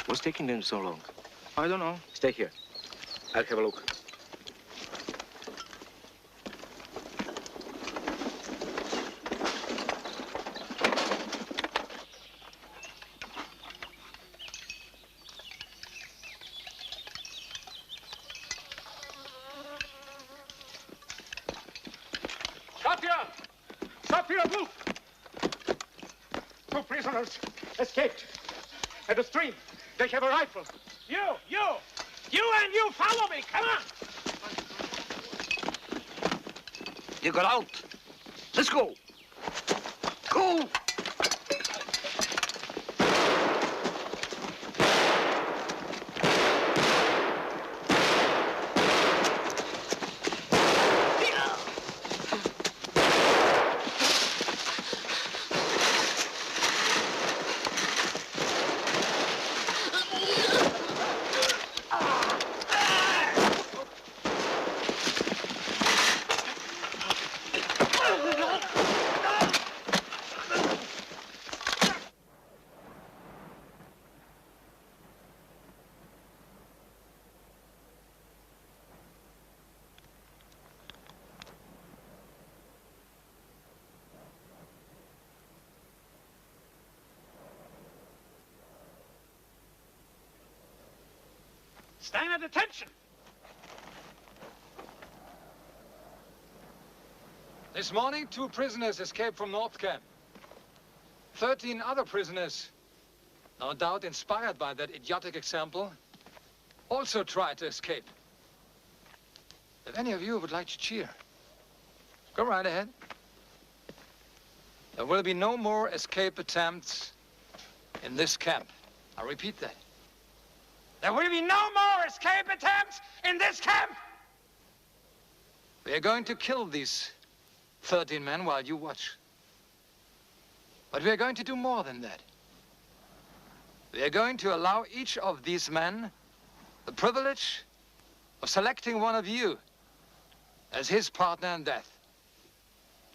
What's taking them so long? I don't know. Stay here. I'll have a look. Stop here! Stop here, move! 2 prisoners escaped. At the stream, they have a rifle. You and you follow me, come on! You got out. Let's go. Go! Stand at attention. This morning, 2 prisoners escaped from North Camp. 13 other prisoners, no doubt inspired by that idiotic example, also tried to escape. If any of you would like to cheer, go right ahead. There will be no more escape attempts in this camp. I repeat that. There will be no more escape attempts in this camp! We are going to kill these 13 men while you watch. But we are going to do more than that. We are going to allow each of these men the privilege of selecting one of you as his partner in death.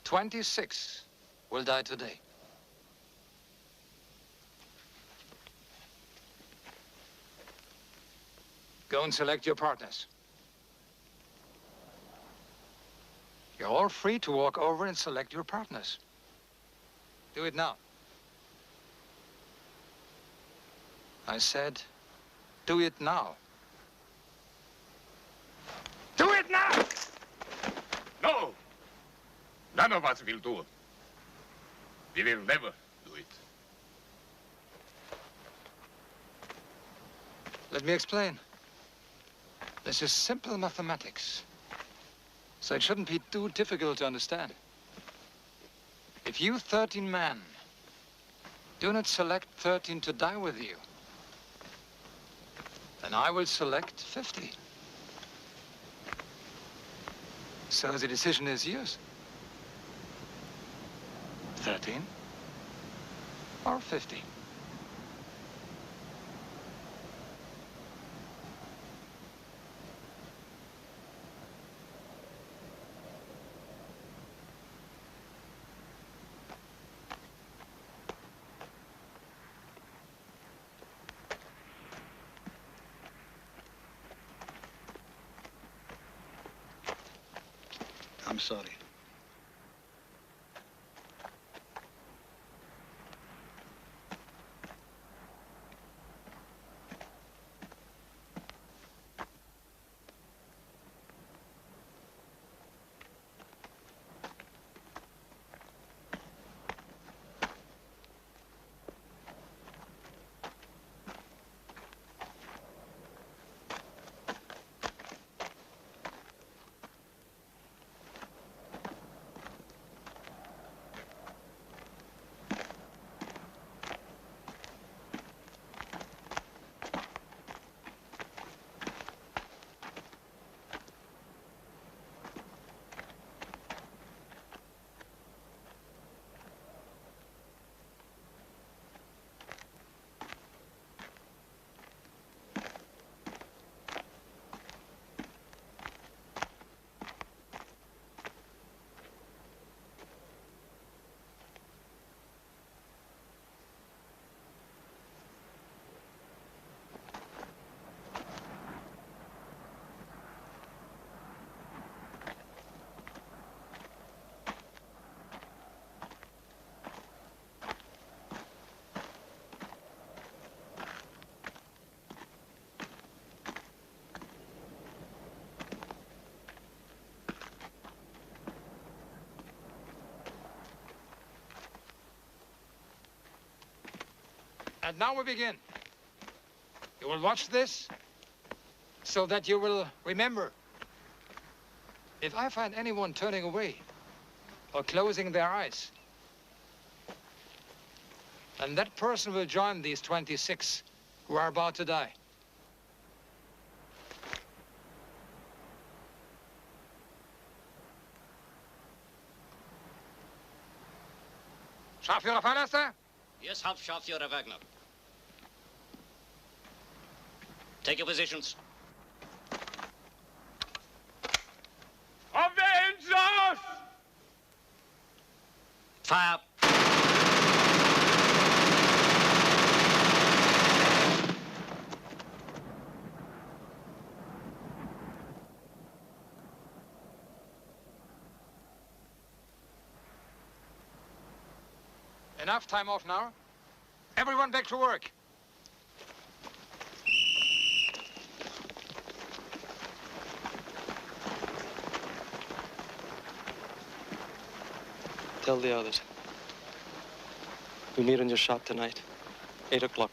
26 will die today. Go and select your partners. You're all free to walk over and select your partners. Do it now. I said, do it now. Do it now! No! None of us will do it. We will never do it. Let me explain. This is simple mathematics, so it shouldn't be too difficult to understand. If you 13 men do not select 13 to die with you, then I will select 50. So the decision is yours. 13 or 50. I'm sorry. And now we begin. You will watch this so that you will remember. If I find anyone turning away or closing their eyes, then that person will join these 26 who are about to die. Scharführer Fahrlaster? Yes, Hauptscharführer Wagner. Take your positions. Avenge us! Fire. Enough time off now. Everyone back to work. Tell the others. We meet in your shop tonight, 8 o'clock.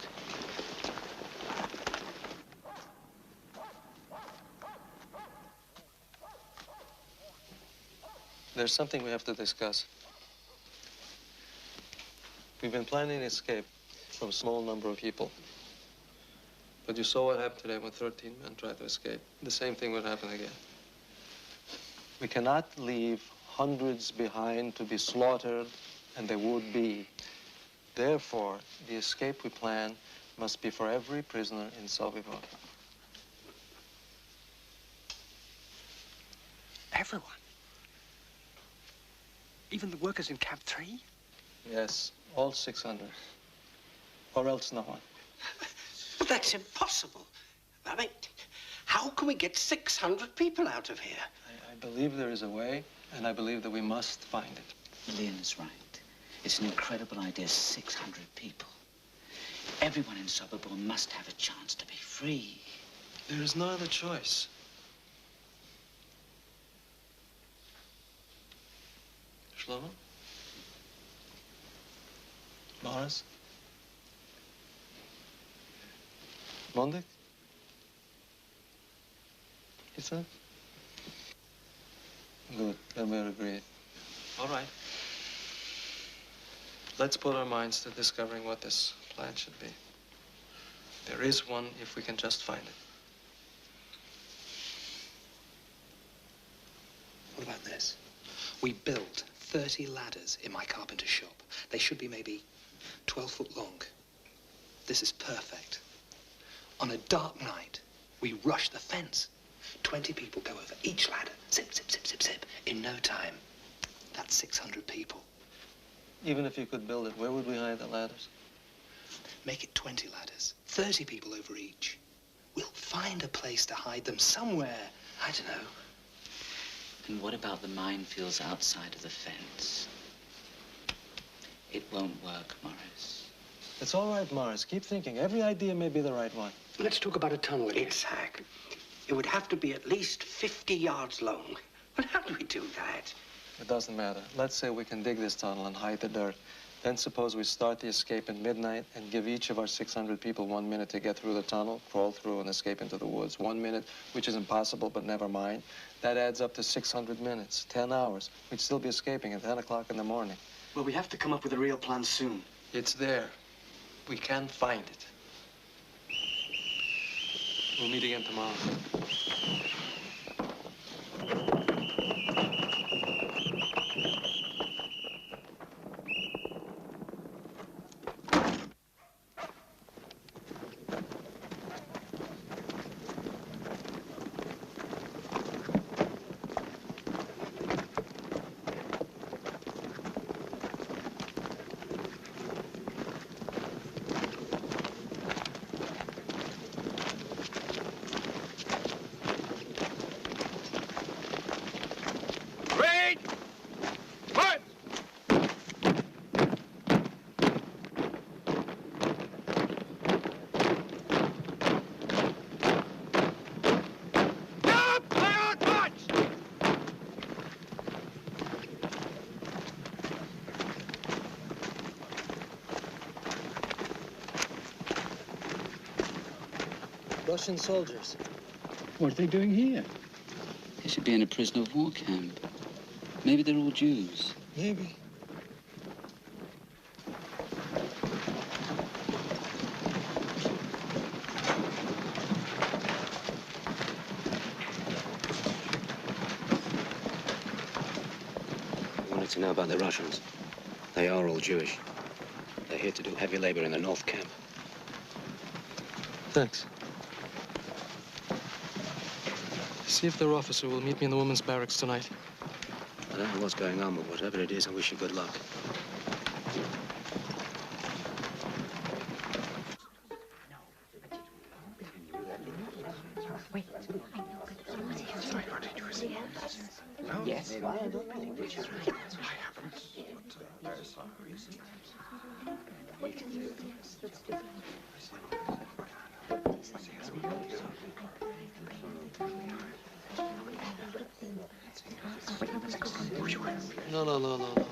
There's something we have to discuss. We've been planning an escape from a small number of people. But you saw what happened today when 13 men tried to escape. The same thing would happen again. We cannot leave hundreds behind to be slaughtered, and they would be. Therefore, the escape we plan must be for every prisoner in Sovibor. Everyone? Even the workers in Camp 3? Yes, all 600. Or else no one. But that's impossible. I mean, how can we get 600 people out of here? I believe there is a way, and I believe that we must find it. Leon is right. It's an incredible idea, 600 people. Everyone in Sovibor must have a chance to be free. There is no other choice. Shlomo? Morris? Mondik? Isa? Good, then we're agreed. All right. Let's put our minds to discovering what this plan should be. There is one if we can just find it. What about this? We built 30 ladders in my carpenter's shop. They should be maybe 12 foot long. This is perfect. On a dark night, we rush the fence. 20 people go over each ladder. Zip, zip, zip, zip, zip. In no time. That's 600 people. Even if you could build it, where would we hide the ladders? Make it 20 ladders. 30 people over each. We'll find a place to hide them somewhere. I don't know. And what about the minefields outside of the fence? It won't work, Morris. It's all right, Morris. Keep thinking. Every idea may be the right one. Let's talk about a tunnel again. Exactly. It would have to be at least 50 yards long. Well, how do we do that? It doesn't matter. Let's say we can dig this tunnel and hide the dirt. Then suppose we start the escape at midnight and give each of our 600 people 1 minute to get through the tunnel, crawl through, and escape into the woods. 1 minute, which is impossible, but never mind. That adds up to 600 minutes, 10 hours. We'd still be escaping at 10 o'clock in the morning. Well, we have to come up with a real plan soon. It's there. We can find it. We'll meet again tomorrow. Russian soldiers. What are they doing here? They should be in a prisoner of war camp. Maybe they're all Jews. Maybe. I wanted to know about the Russians. They are all Jewish. They're here to do heavy labor in the North Camp. Thanks. See if their officer will meet me in the women's barracks tonight. I don't know what's going on, but whatever it is, I wish you good luck. Yes.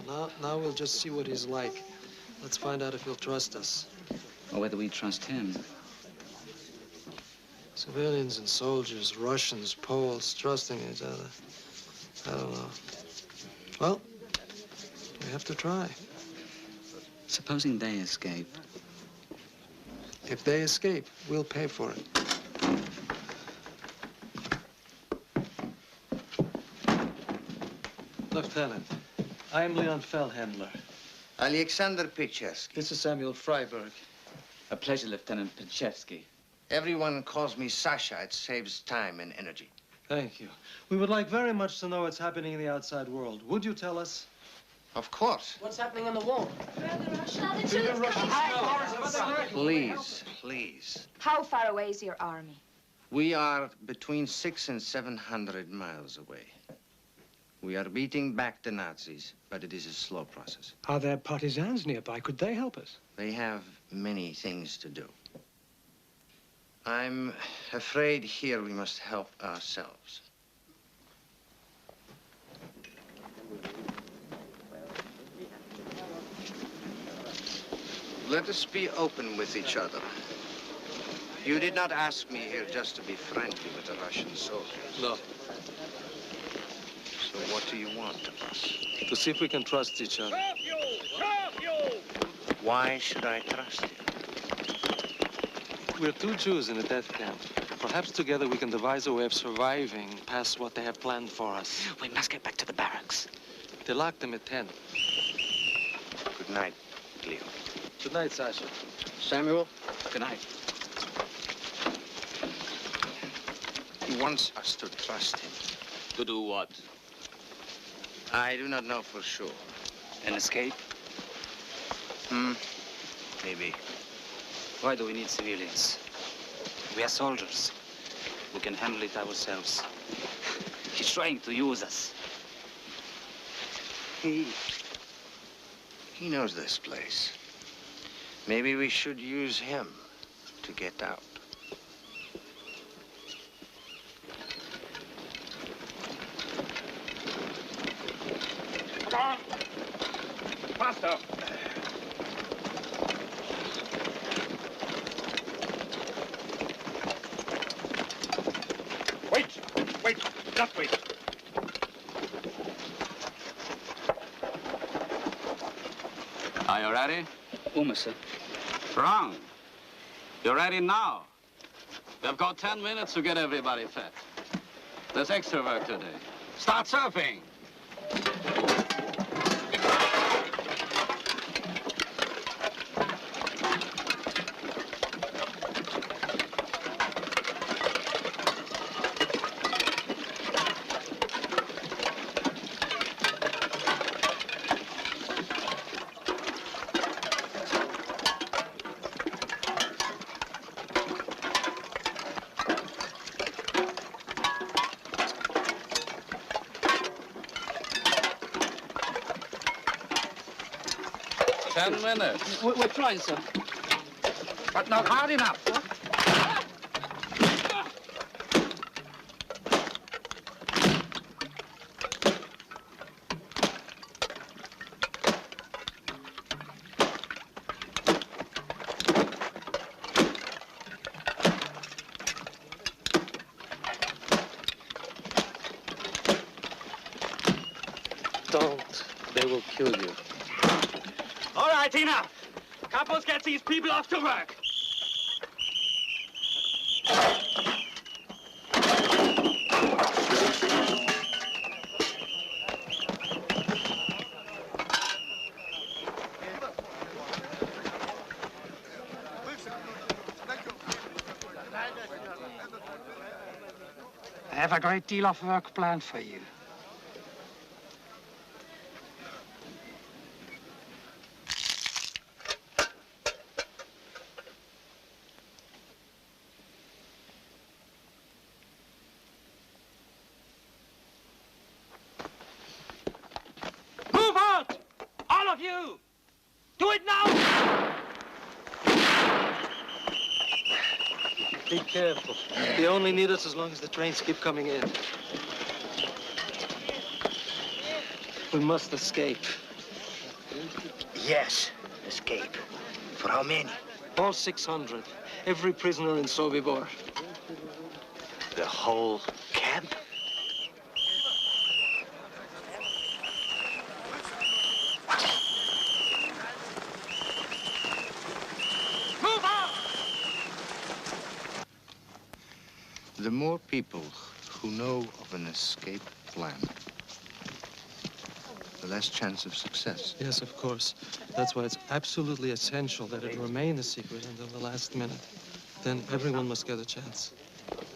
No. Now we'll just see what he's like. Let's find out if he'll trust us. Or whether we trust him. Civilians and soldiers, Russians, Poles, trusting each other. I don't know. Well, we have to try. Supposing they escape. If they escape, we'll pay for it. Lieutenant, I am Leon Feldhandler. Alexander Pichevsky. This is Samuel Freiberg. A pleasure, Lieutenant Pichevsky. Everyone calls me Sasha. It saves time and energy. Thank you. We would like very much to know what's happening in the outside world. Would you tell us? Of course. What's happening on the wall? Please. How far away is your army? We are between 600 and 700 miles away. We are beating back the Nazis, but it is a slow process. Are there partisans nearby? Could they help us? They have many things to do. I'm afraid here we must help ourselves. Let us be open with each other. You did not ask me here just to be friendly with the Russian soldiers. No. So what do you want of us? To see if we can trust each other. Why should I trust you? We're two Jews in a death camp. Perhaps together we can devise a way of surviving past what they have planned for us. We must get back to the barracks. They locked them at 10. Good night, Leo. Good night, Sasha. Samuel? Good night. He wants us to trust him. To do what? I do not know for sure. An escape? Maybe. Why do we need civilians? We are soldiers. We can handle it ourselves. He's trying to use us. He knows this place. Maybe we should use him to get out. Come on! Faster! Wait, just wait. Are you ready? Sir. Wrong. You're ready now. We've got 10 minutes to get everybody fed. There's extra work today. Start surfing. We're trying, sir. But not hard enough. Don't. They will kill you. All right, Tina. Campos gets these people off to work. I have a great deal of work planned for you. of you! Do it now! Be careful. They only need us as long as the trains keep coming in. We must escape. Yes, escape. For how many? All 600. Every prisoner in Soubibor. The whole camp? Move on! The more people who know of an escape plan, the less chance of success. Yes, of course. That's why it's absolutely essential that it remain a secret until the last minute. Then everyone must get a chance.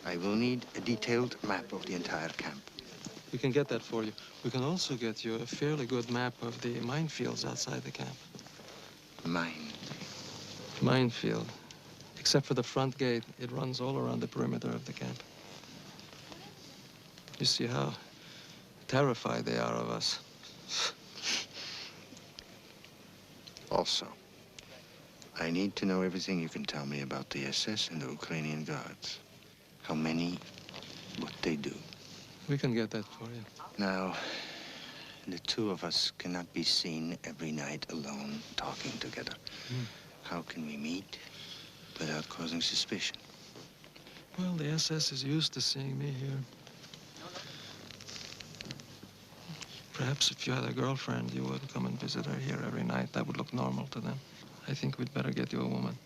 I will need a detailed map of the entire camp. We can get that for you. We can also get you a fairly good map of the minefields outside the camp. Minefield. Except for the front gate, it runs all around the perimeter of the camp. You see how terrified they are of us. Also, I need to know everything you can tell me about the SS and the Ukrainian guards. How many, what they do. We can get that for you. Now, the two of us cannot be seen every night alone talking together. How can we meet without causing suspicion? Well, the SS is used to seeing me here. Perhaps if you had a girlfriend, you would come and visit her here every night. That would look normal to them. I think we'd better get you a woman.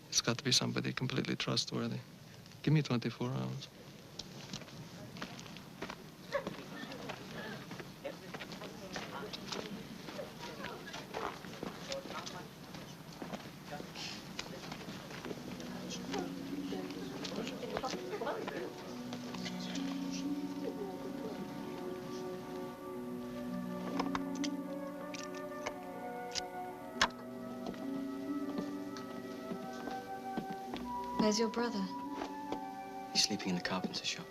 It's got to be somebody completely trustworthy. Give me 24 hours. Where's your brother? He's sleeping in the carpenter's shop.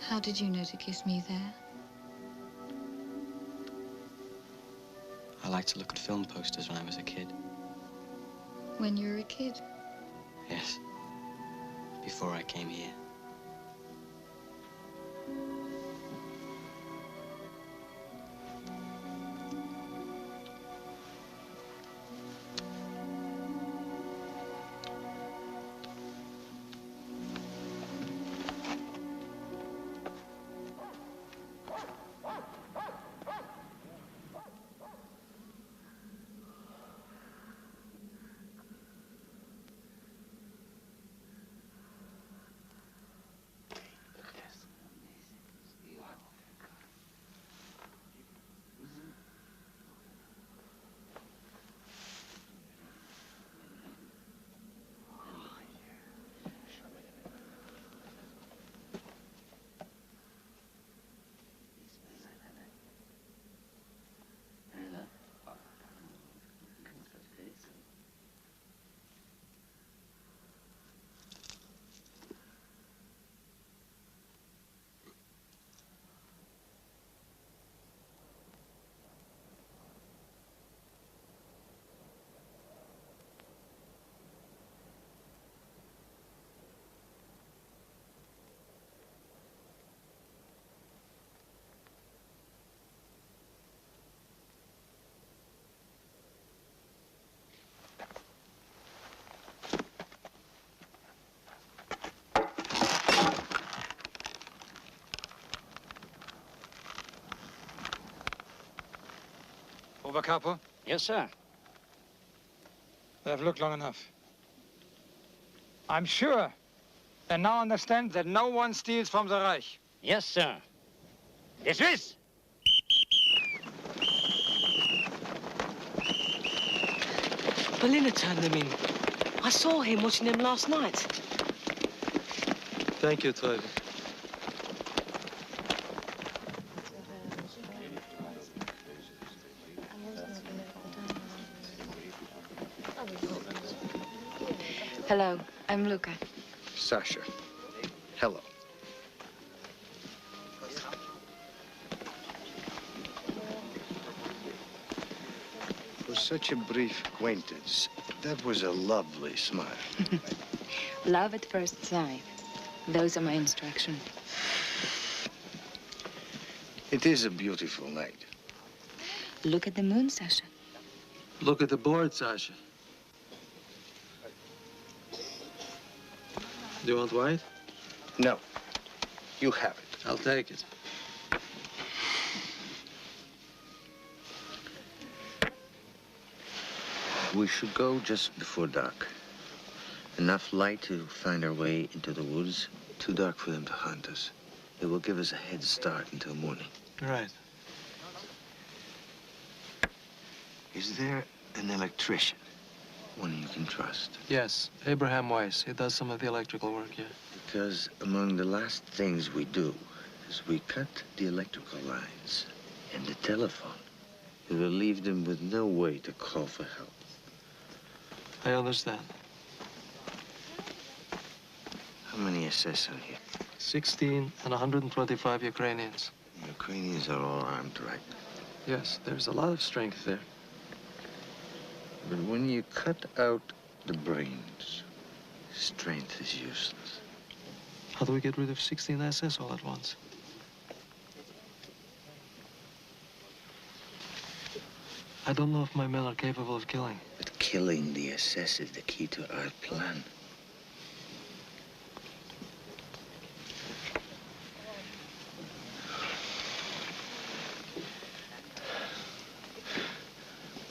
How did you know to kiss me there? I liked to look at film posters when I was a kid. When you were a kid? Yes. Before I came here. Obercapo? Yes, sir. I've looked long enough. I'm sure and now understand that no one steals from the Reich. Yes, sir. Dismiss! Berliner turned them in. I saw him watching them last night. Thank you, Teuben. Hello, I'm Luca. Sasha. Hello. For such a brief acquaintance, that was a lovely smile. Love at first sight. Those are my instructions. It is a beautiful night. Look at the moon, Sasha. Look at the board, Sasha. Do you want white? No. You have it. I'll take it. We should go just before dark. Enough light to find our way into the woods. Too dark for them to hunt us. It will give us a head start until morning. Right. Is there an electrician? One you can trust? Yes, Abraham Weiss. He does some of the electrical work here. Because among the last things we do is we cut the electrical lines and the telephone. It will leave them with no way to call for help. I understand. How many SS are here? 16 and 125 Ukrainians. The Ukrainians are all armed, right? Yes, there's a lot of strength there. But when you cut out the brains, strength is useless. How do we get rid of 16 SS all at once? I don't know if my men are capable of killing. But killing the SS is the key to our plan.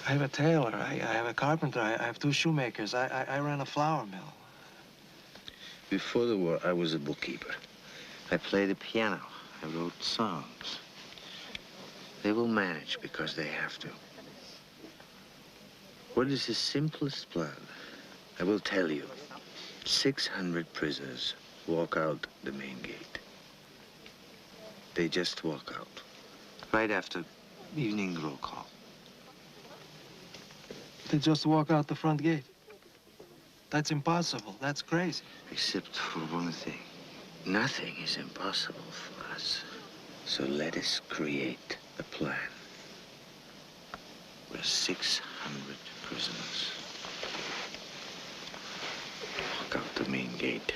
I have a tailor, I have a carpenter, I have 2 shoemakers, I ran a flour mill. Before the war, I was a bookkeeper. I played the piano. I wrote songs. They will manage because they have to. What is the simplest plan? I will tell you. 600 prisoners walk out the main gate. They just walk out. Right after evening roll call. They just walk out the front gate. That's impossible. That's crazy. Except for one thing. Nothing is impossible for us. So let us create a plan. Where 600 prisoners walk out the main gate.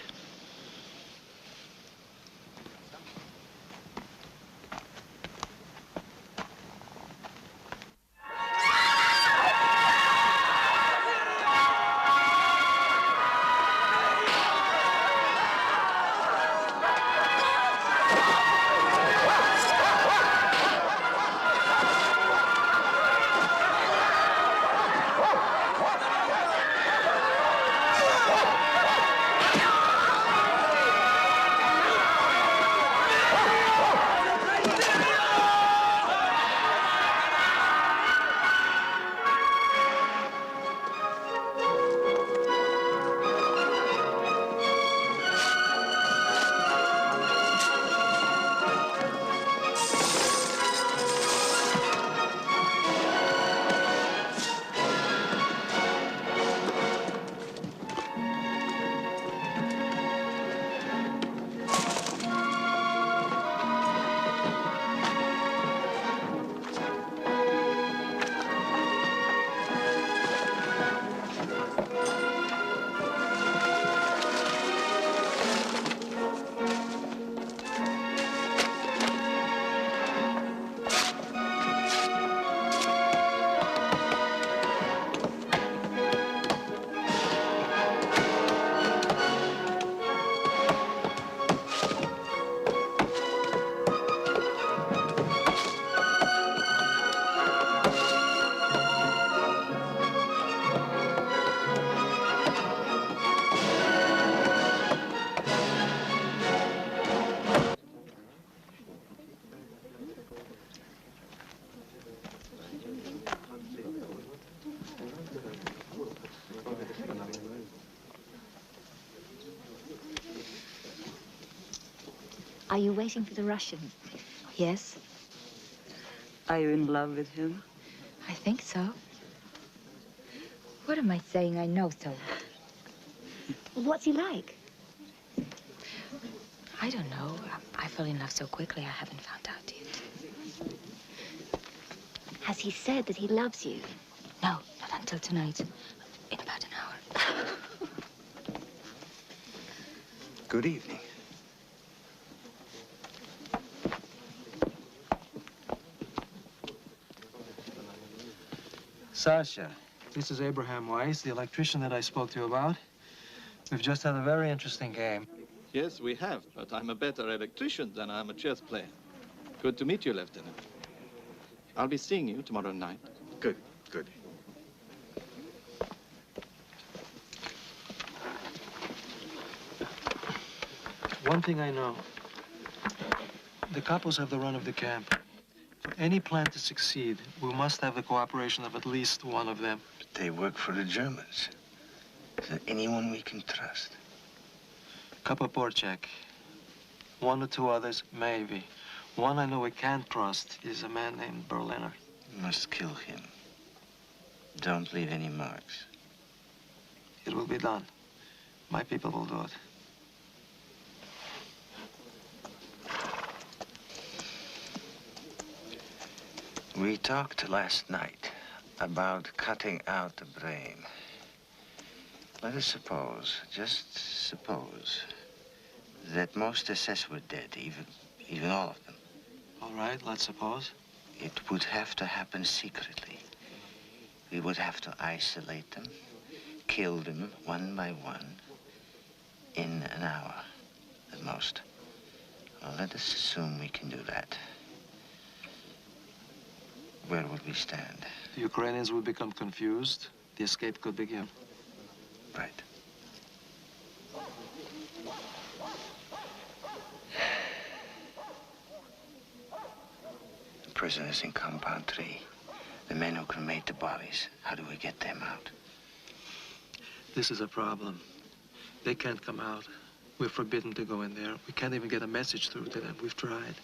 Are you waiting for the Russian? Yes, Are you in love with him? I think so. What am I saying? I know so. What's he like? I don't know. I fell in love so quickly, I haven't found out yet. Has he said that he loves you? No, not until tonight. In about an hour. Good evening. Sasha, this is Abraham Weiss, the electrician that I spoke to you about. We've just had a very interesting game. Yes, we have, but I'm a better electrician than I'm a chess player. Good to meet you, Lieutenant. I'll be seeing you tomorrow night. Good, good. One thing I know. The capos have the run of the camp. For any plan to succeed, we must have the cooperation of at least one of them. But they work for the Germans. Is there anyone we can trust? Capo Porchek. One or two others, maybe. One I know we can't trust is a man named Berliner. You must kill him. Don't leave any marks. It will be done. My people will do it. We talked last night about cutting out the brain. Let us suppose, just suppose, that most SS were dead, even all of them. All right, let's suppose. It would have to happen secretly. We would have to isolate them, kill them one by one, in an hour at most. Well, let us assume we can do that. Where would we stand? The Ukrainians would become confused. The escape could begin. Right. The prisoners in Compound 3. The men who cremate the bodies. How do we get them out? This is a problem. They can't come out. We're forbidden to go in there. We can't even get a message through to them. We've tried.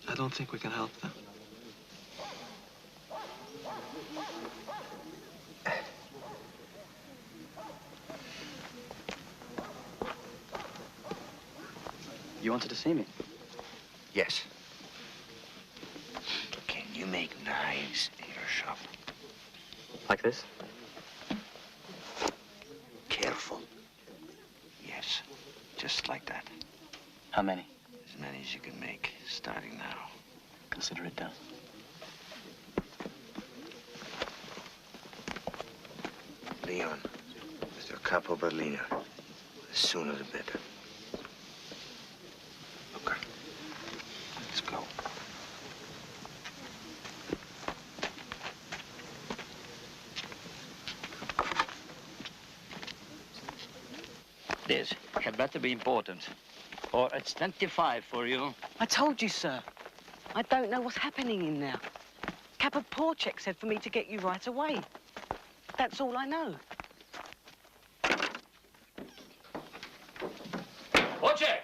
I don't think we can help them. You wanted to see me? Yes. Can you make knives in your shop? Like this? Careful. Yes, just like that. How many? As many as you can make, starting now. Consider it done. Leon, Mr. Capo Berliner. The sooner the better. Okay. Let's go. This had better be important, or it's 25 for you. I told you, sir. I don't know what's happening in there. Kappa Porchek said for me to get you right away. That's all I know. Porchek!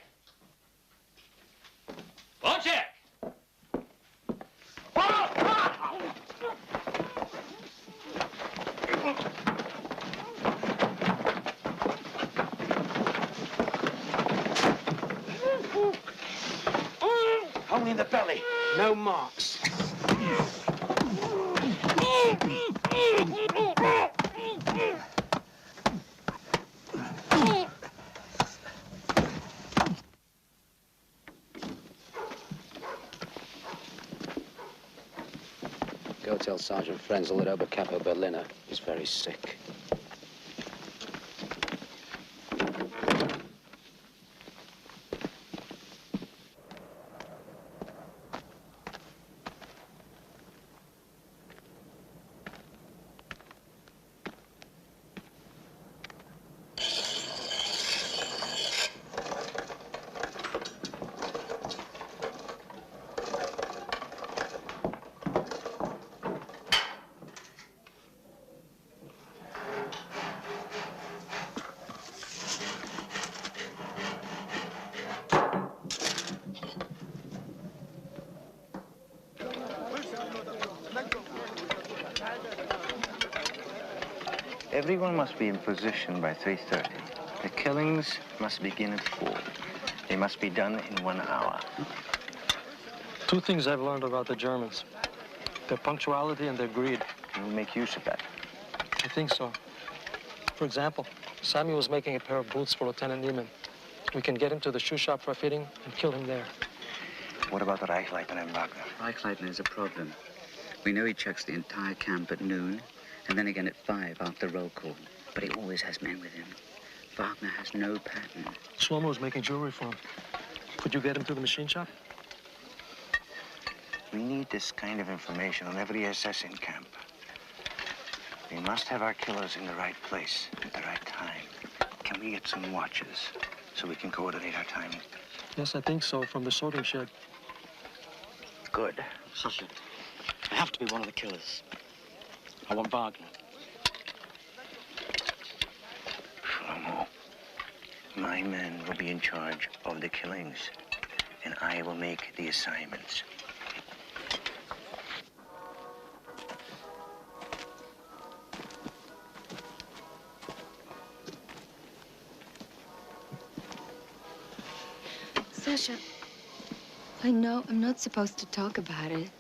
Porchek! Only in the belly. No marks. Go tell Sergeant Frenzel that Oberkapo Berliner is very sick. Everyone must be in position by 3:30. The killings must begin at 4. They must be done in 1 hour. Two things I've learned about the Germans. Their punctuality and their greed. We'll make use of that. I think so. For example, Samuel was making a pair of boots for Lieutenant Niemann. We can get him to the shoe shop for a fitting and kill him there. What about the Reichleitner and Wagner? Reichleitner is a problem. We know he checks the entire camp at noon, and then again at 5 after roll call. But he always has men with him. Wagner has no pattern. Shlomo was making jewelry for him. Could you get him to the machine shop? We need this kind of information on every SS in camp. We must have our killers in the right place at the right time. Can we get some watches so we can coordinate our timing? Yes, I think so, from the sorting shed. Good. Sasha, I have to be one of the killers. I want Wagner. Shlomo, my men will be in charge of the killings, and I will make the assignments. Sasha, I know I'm not supposed to talk about it,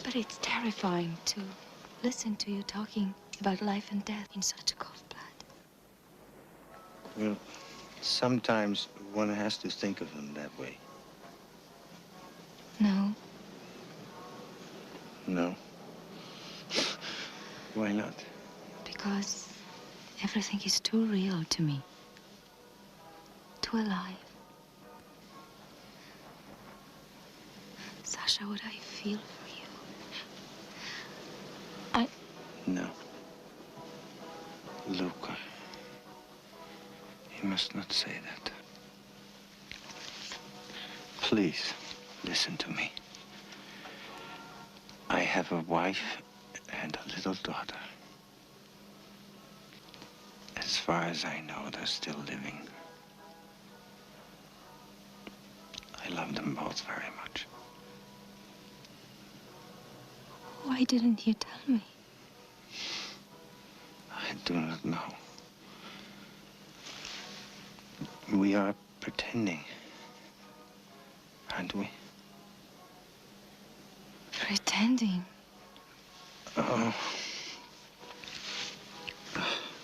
but it's terrifying to listen to you talking about life and death in such a cold blood. Well, sometimes one has to think of them that way. No. No? Why not? Because everything is too real to me. Too alive. Sasha, what I feel for you. No. Luca. You must not say that. Please, listen to me. I have a wife and a little daughter. As far as I know, they're still living. I love them both very much. Why didn't you tell me? I do not know. We are pretending, aren't we? Pretending? Oh.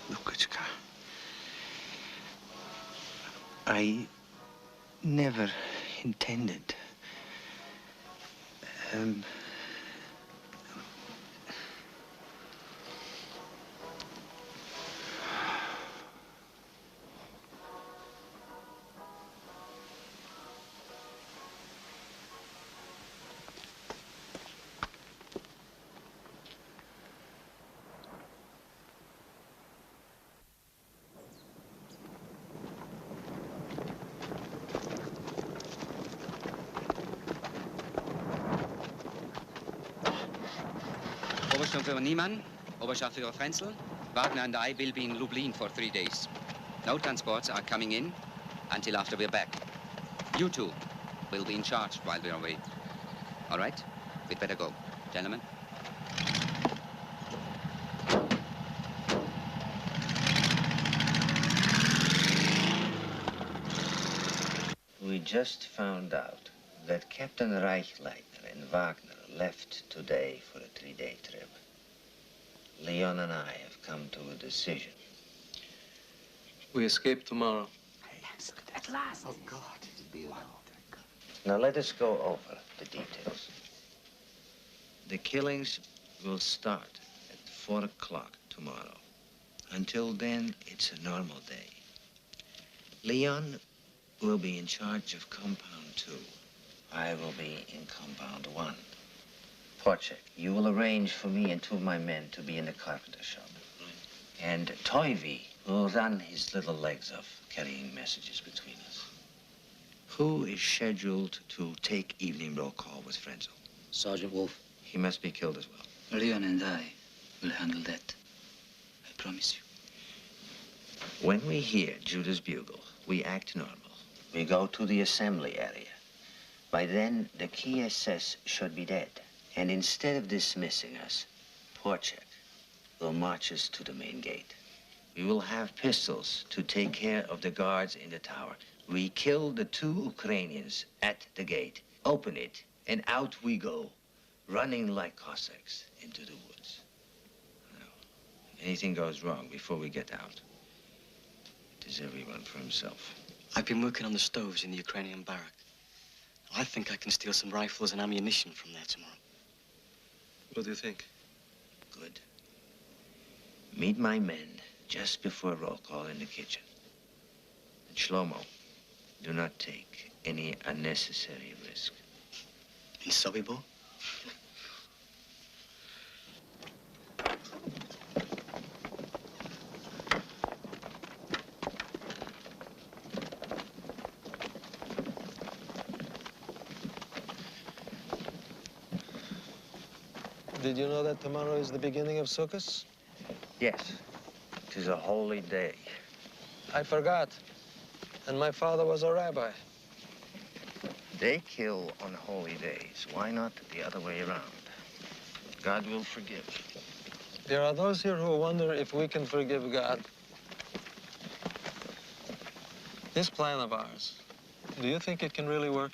Lukichka. I never intended. Obersturmführer Niemann, Obersturmführer Frenzel, Wagner and I will be in Lublin for 3 days. No transports are coming in until after we're back. You two will be in charge while we're away. All right? We'd better go. Gentlemen? We just found out that Captain Reichleitner and Wagner left today for a 3-day trip. Leon and I have come to a decision. We escape tomorrow. At last. Oh, God. Now let us go over the details. The killings will start at 4 o'clock tomorrow. Until then, it's a normal day. Leon will be in charge of Compound 2. I will be in Compound 1. Porchek, you will arrange for me and 2 of my men to be in the carpenter shop. And Toivy will run his little legs off, carrying messages between us. Who is scheduled to take evening roll call with Frenzel? Sergeant Wolf. He must be killed as well. Leon and I will handle that. I promise you. When we hear Judah's bugle, we act normal. We go to the assembly area. By then, the key SS should be dead. And instead of dismissing us, Porchek will march us to the main gate. We will have pistols to take care of the guards in the tower. We kill the 2 Ukrainians at the gate, open it, and out we go, running like Cossacks into the woods. Now, if anything goes wrong before we get out, it is everyone for himself. I've been working on the stoves in the Ukrainian barrack. I think I can steal some rifles and ammunition from there tomorrow. What do you think? Good. Meet my men just before roll call in the kitchen. And Shlomo, do not take any unnecessary risk. In Sobibo? Did you know that tomorrow is the beginning of Sukkot? Yes. It is a holy day. I forgot. And my father was a rabbi. They kill on holy days. Why not the other way around? God will forgive. There are those here who wonder if we can forgive God. This plan of ours, do you think it can really work?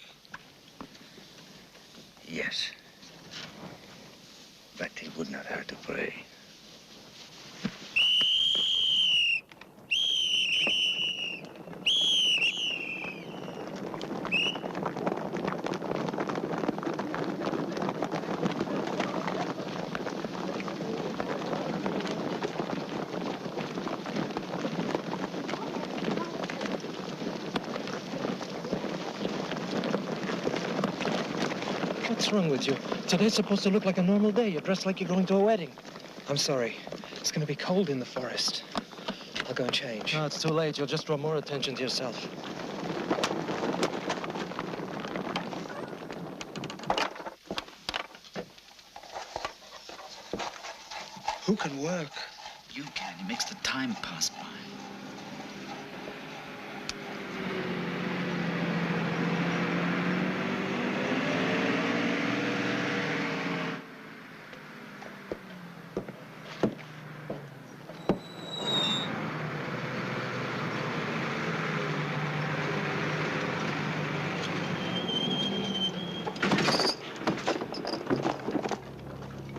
Yes. But it would not hurt to pray. What's wrong with you? Today's supposed to look like a normal day. You're dressed like you're going to a wedding. I'm sorry. It's going to be cold in the forest. I'll go and change. No, it's too late. You'll just draw more attention to yourself. Who can work? You can. It makes the time pass by.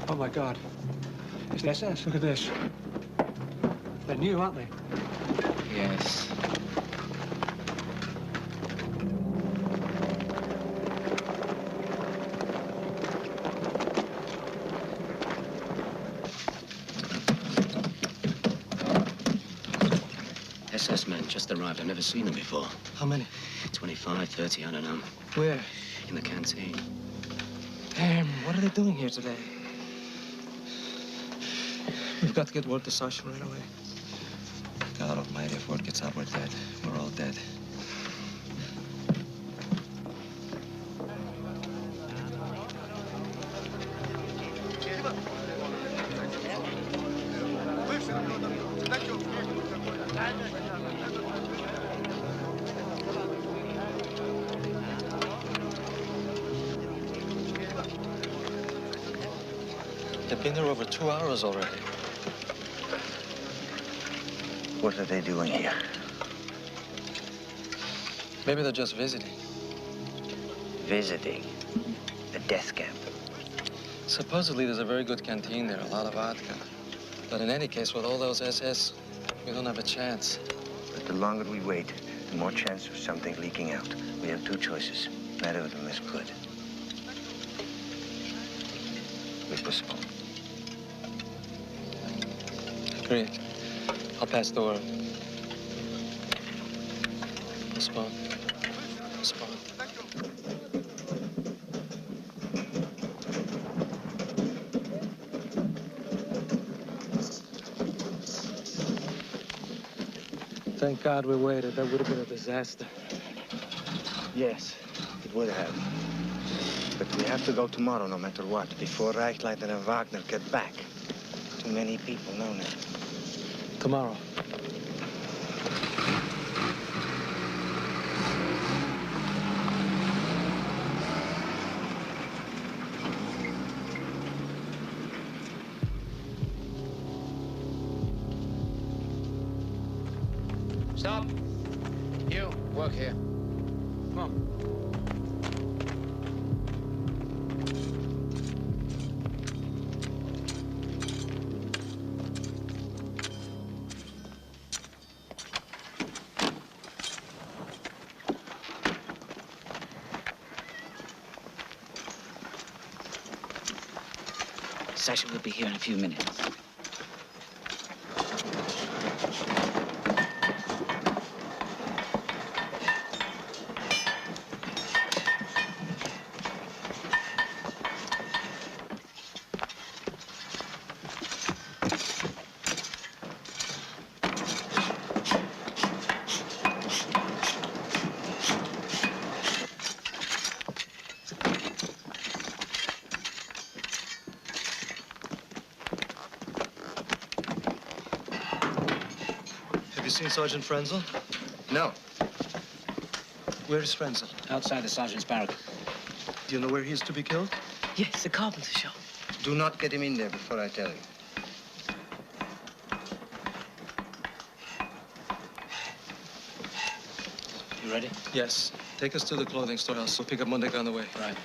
Oh, my God. It's the SS. Look at this. They're new, aren't they? Yes. SS men just arrived. I've never seen them before. How many? 25, 30, I don't know. Where? In the canteen. Damn, what are they doing here today? We've got to get word to Sasha right away. God almighty, if word gets out, we're dead. We're all dead. They've been there over 2 hours already. What are they doing here? Maybe they're just visiting. Visiting? A death camp? Supposedly there's a very good canteen there, a lot of vodka. But in any case, with all those SS, we don't have a chance. But the longer we wait, the more chance of something leaking out. We have 2 choices. Neither of them is good. We postpone. Agreed. I'll pass the word. Postpone. Postpone. Thank God we waited. That would have been a disaster. Yes, it would have. But we have to go tomorrow, no matter what, before Reichleiter and Wagner get back. Too many people know now. Tomorrow. Stop. You, work here. Come on. Sasha will be here in a few minutes. Seen Sergeant Frenzel? No. Where is Frenzel? Outside the sergeant's barrack. Do you know where he is to be killed? Yes, the carpenter shop. Do not get him in there before I tell you. You ready? Yes. Take us to the clothing store. I'll pick up Monday on the way. Right.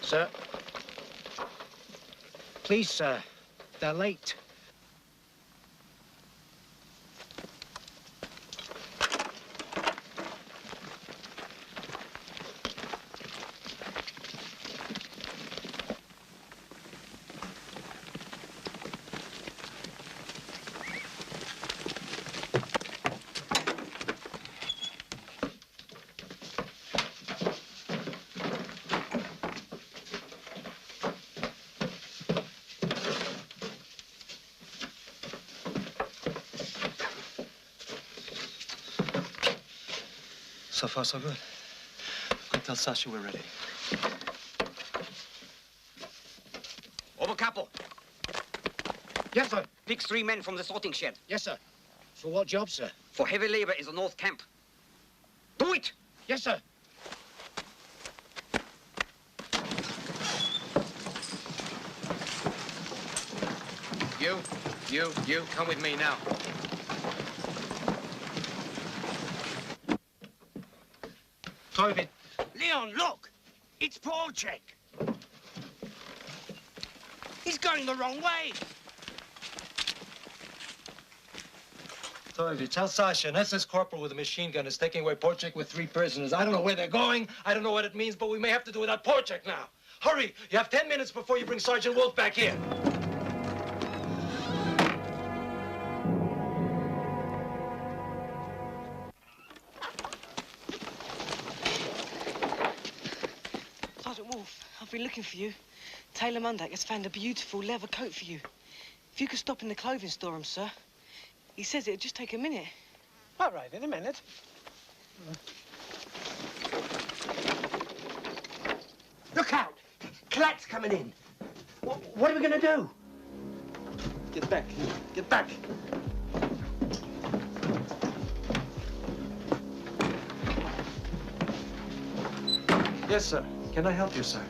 Sir? Please, sir. They're late. So far, so good. Go tell Sasha we're ready. Oberkapo. Yes, sir. Pick 3 men from the sorting shed. Yes, sir. For what job, sir? For heavy labor in the North Camp. Do it! Yes, sir. You, come with me now. Toby. Leon, look! It's Porchek. He's going the wrong way. Toby, tell Sasha an SS corporal with a machine gun is taking away Porchek with 3 prisoners. I don't know where they're going. I don't know what it means, but we may have to do without Porchek now. Hurry! You have 10 minutes before you bring Sergeant Wolf back here. Sergeant Wolf, I've been looking for you. Taylor Mundak has found a beautiful leather coat for you. If you could stop in the clothing store, sir. He says it'd just take a minute. All right, in a minute. Look out! Clat's coming in. What are we going to do? Get back. Get back. Yes, sir. Can I help you, sir?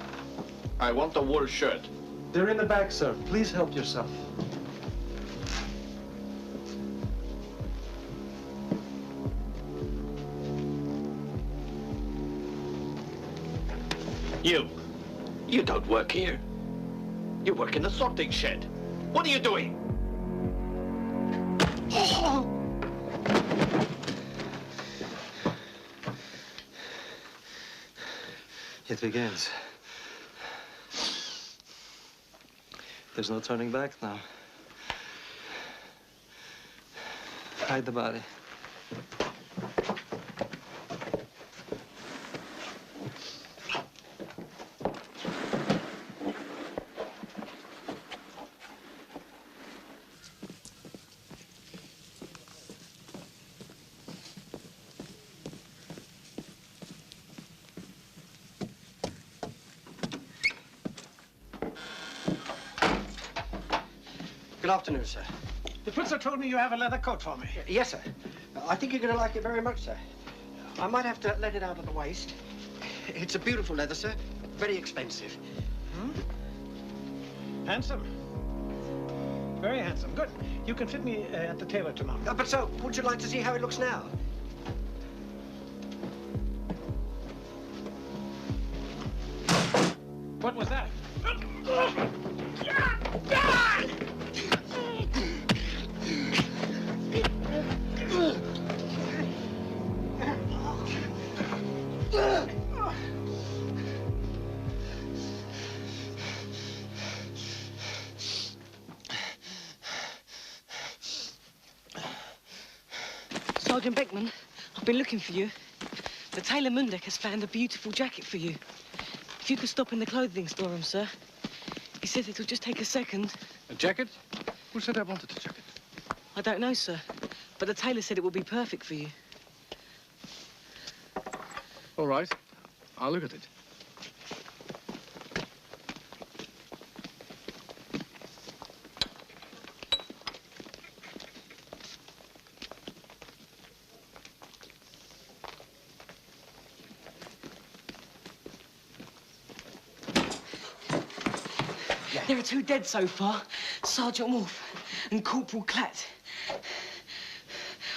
I want a wool shirt. They're in the back, sir. Please help yourself. You don't work here. You work in the sorting shed. What are you doing? It begins. There's no turning back now. Hide the body. Good afternoon, sir. The Pritzer told me you have a leather coat for me. Yes, sir. I think you're going to like it very much, sir. I might have to let it out at the waist. It's a beautiful leather, sir. very expensive. Handsome. Very handsome. Good. You can fit me at the tailor tomorrow. But so, would you like to see how it looks now? What was that? Sergeant Beckman, I've been looking for you. The tailor Mundek has found a beautiful jacket for you. If you could stop in the clothing storeroom, sir. He says it'll just take a second. A jacket? Who said I wanted a jacket? I don't know, sir. But the tailor said it would be perfect for you. All right. I'll look at it. There are 2 dead so far, Sergeant Wolf and Corporal Klatt.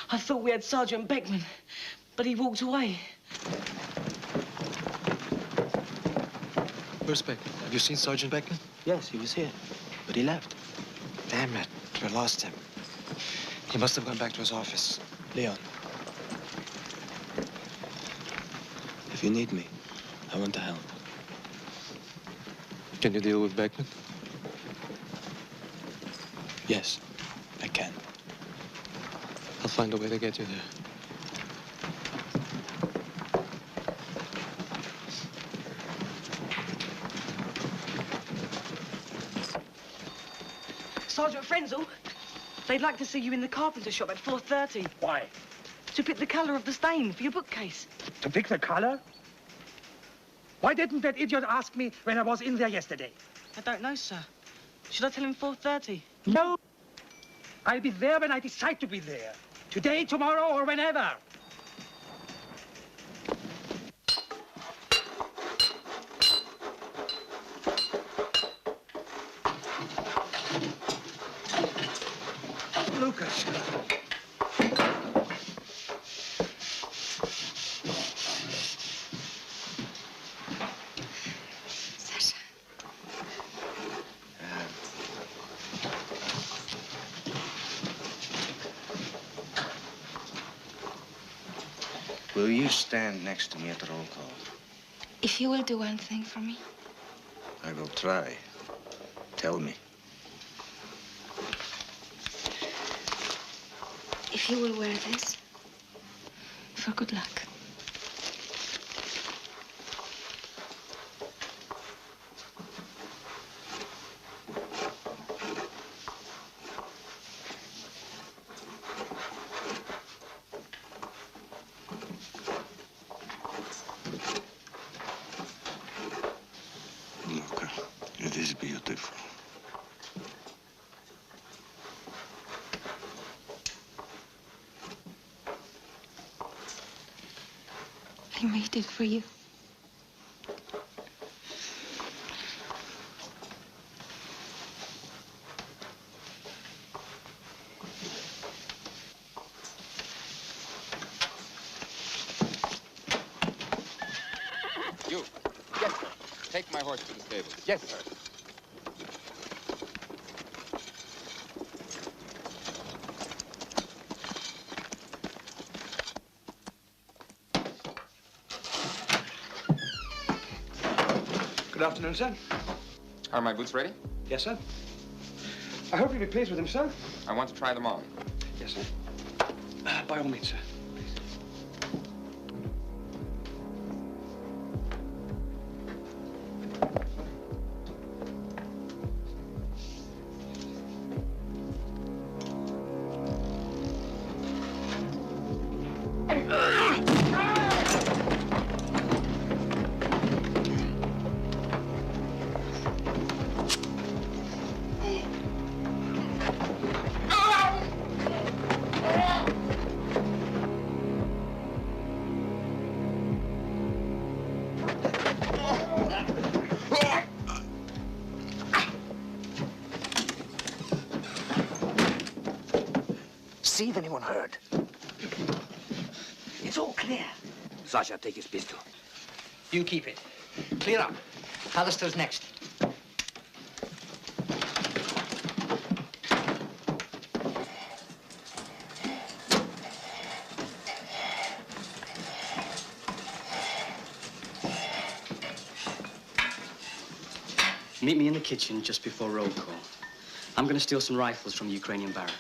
I thought we had Sergeant Beckman, but he walked away. Where's Beckman? Have you seen Sergeant Beckman? Yes, he was here, but he left. Damn it, we lost him. He must have gone back to his office. Leon, if you need me, I want to help. Can you deal with Beckman? Yes, I can. I'll find a way to get you there. Sergeant Frenzel, they'd like to see you in the carpenter shop at 4:30. Why? To pick the colour of the stain for your bookcase. To pick the color? Why didn't that idiot ask me when I was in there yesterday? I don't know, sir. Should I tell him 4:30? No. I'll be there when I decide to be there. Today, tomorrow, or whenever. Lucas. Will you stand next to me at the roll call? If you will do one thing for me. I will try. Tell me. If you will wear this, for good luck. Luca, it is beautiful. I made it for you. You. Yes, sir. Take my horse to the stable. Yes, sir. Good afternoon, sir. Are my boots ready? Yes, sir. I hope you'll be pleased with them, sir. I want to try them on. Yes, sir. By all means, sir. see if anyone heard. It's all clear. Sasha, take his pistol. You keep it. Clear up. Hallister's next. Meet me in the kitchen just before roll call. I'm going to steal some rifles from the Ukrainian barrack.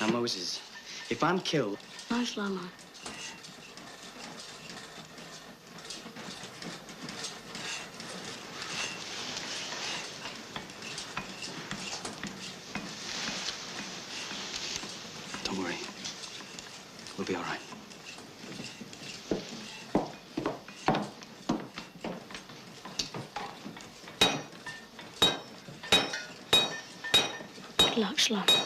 Now, Moses, if I'm killed... Nice, Lama. Don't worry. We'll be all right. Good luck, Shlom.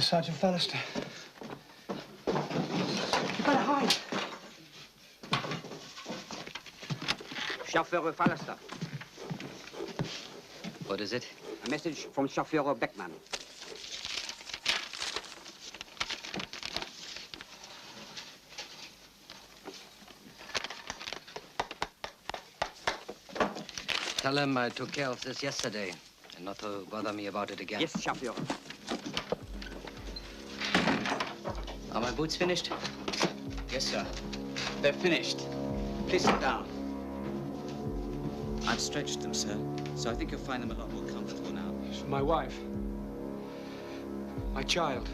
Sergeant Fallister. You better hide. Chauffeur Fallister. What is it? A message from Chauffeur Beckman. Tell him I took care of this yesterday, and not to bother me about it again. Yes, Chauffeur. Are my boots finished? Yes, sir. They're finished. Please sit down. I've stretched them, sir, so I think you'll find them a lot more comfortable now. It's for my wife. My child.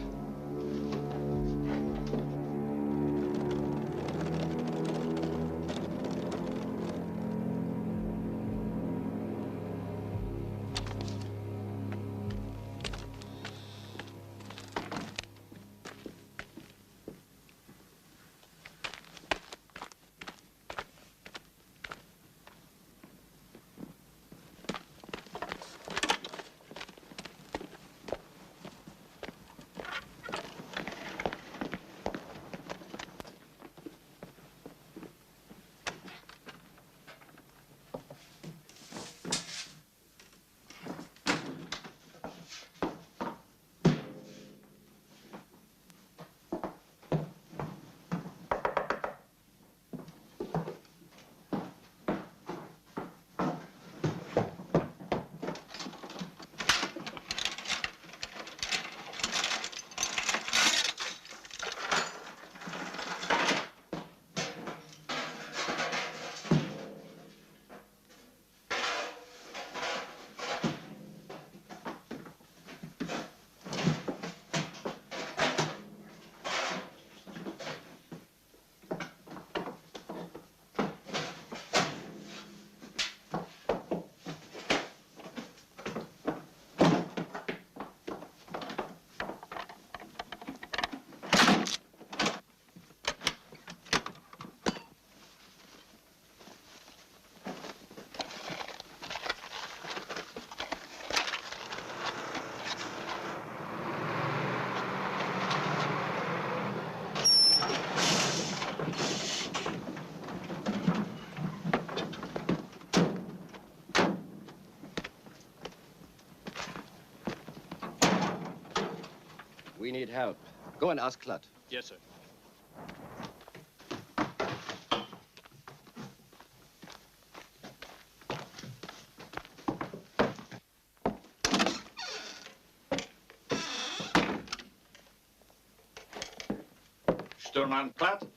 We need help. Go and ask Klut. Yes, sir. Sturman Klut?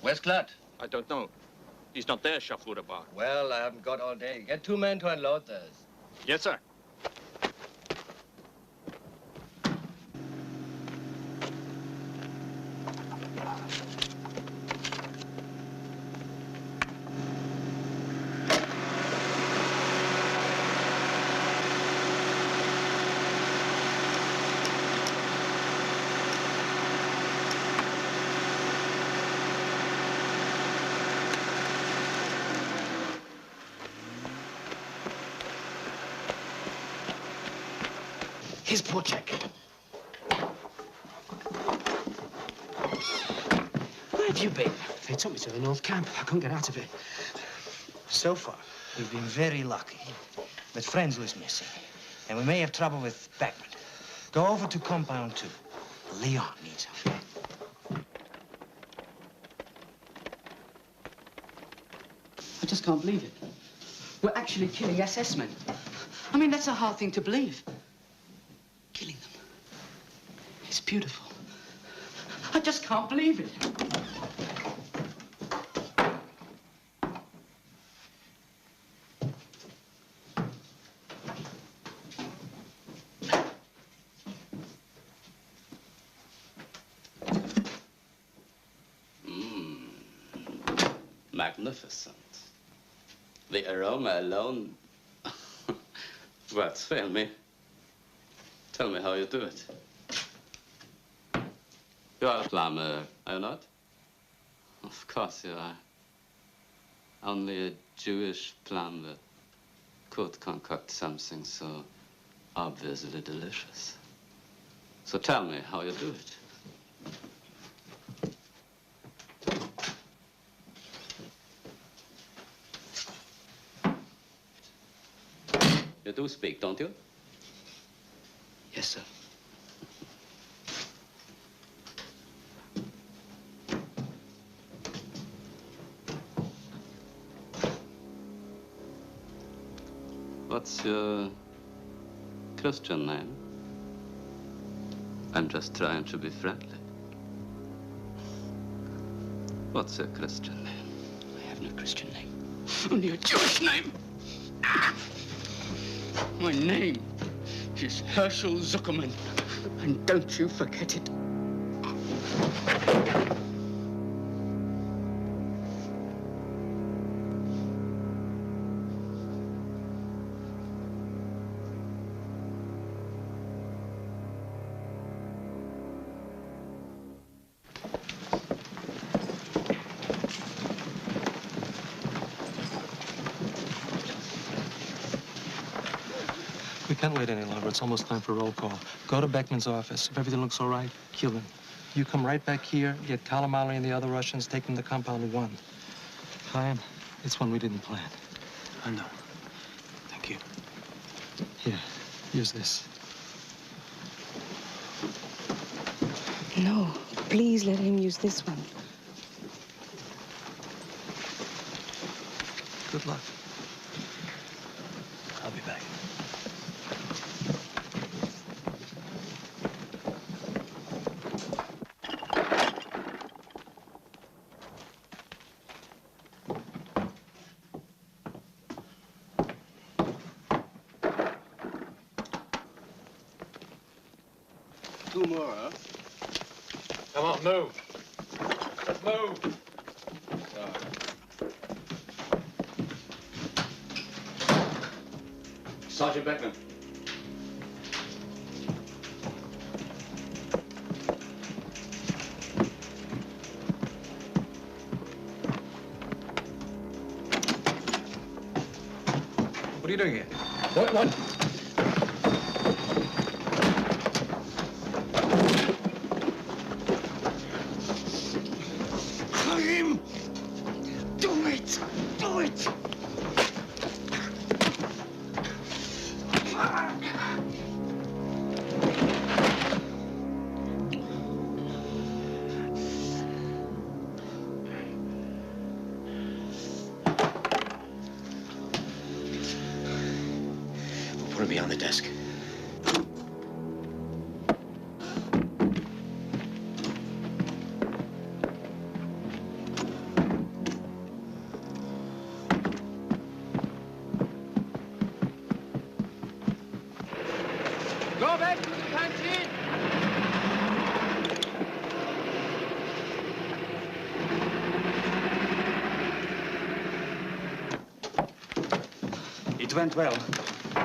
Where's Klut? I don't know. He's not there, Chauffeur Bar. Well, I haven't got all day. Get 2 men to unload those. Yes, sir. Here's poor check. Where have you been? They took me to the North Camp. I couldn't get out of it. So far, we've been very lucky. But Frenzel is missing. And we may have trouble with Beckman. Go over to Compound 2. Leon needs him. I just can't believe it. We're actually killing SS men. I mean, that's a hard thing to believe. Killing them. It's beautiful. I just can't believe it. Magnificent. The aroma alone. Words fail me. Tell me how you do it. You are a plumber, are you not? Of course you are. Only a Jewish plumber could concoct something so obviously delicious. So tell me how you do it. You do speak, don't you? Yes, sir. What's your Christian name? I'm just trying to be friendly. What's your Christian name? I have no Christian name. Only a Jewish name. My name is Herschel Zuckerman, and don't you forget it. We can't wait any longer. It's almost time for roll call. Go to Beckman's office. If everything looks all right, kill him. You come right back here, get Kalamali and the other Russians, take them to Compound 1. Chaim, it's one we didn't plan. I know. Thank you. Here, use this. No, please let him use this one. Good luck. I'll be back. Two more, huh? Come on, move. Let's move. Sergeant Beckman. What are you doing here? What? Chaim! Do it! Do it! We'll put him behind the desk. Go back to the canteen! It went well.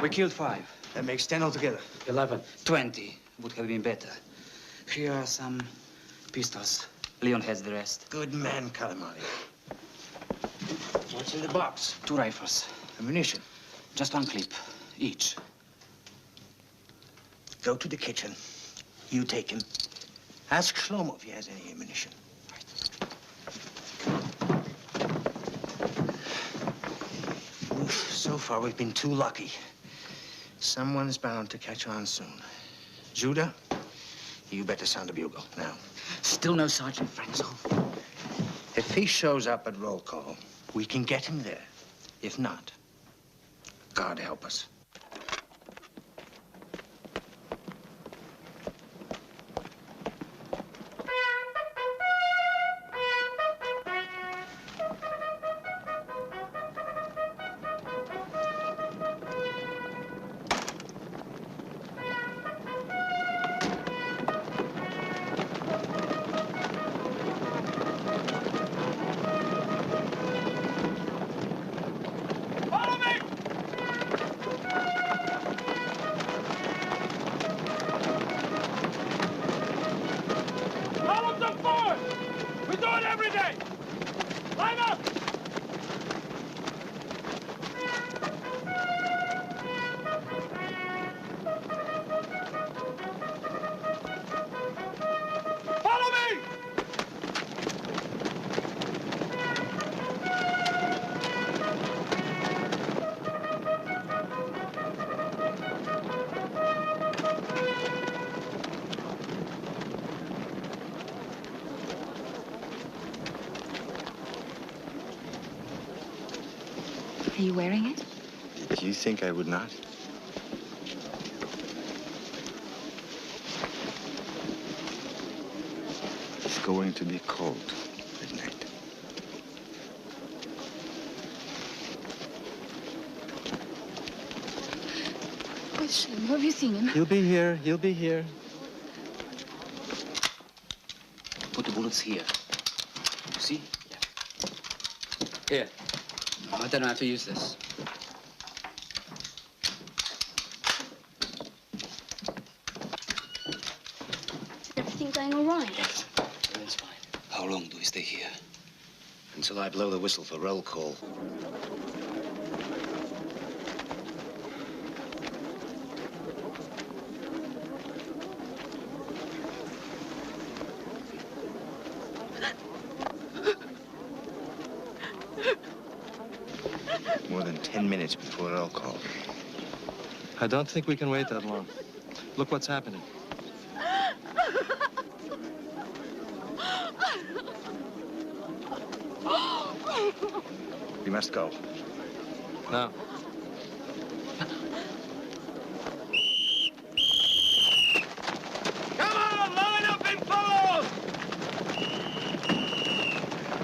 We killed 5. That makes 10 altogether. 11. 20 would have been better. Here are some pistols. Leon has the rest. Good man, Kalamali. What's in the box? 2 rifles. Ammunition. Just 1 clip, each. Go to the kitchen. You take him. Ask Shlomo if he has any ammunition. So far, we've been too lucky. Someone's bound to catch on soon. Judah, you better sound the bugle now. Still no Sergeant Frenzel. If he shows up at roll call, we can get him there. If not, God help us. Are you wearing it? Did you think I would not? It's going to be cold at night. Where's Shlomo? Have you seen him? He'll be here. He'll be here. Put the bullets here. You see? Here. I don't know how to use this. Is everything going all right? Yes, everything's fine. How long do we stay here? Until I blow the whistle for roll call. More than 10 minutes before roll call. I don't think we can wait that long. Look what's happening. We must go. Now. Come on, line up and follow!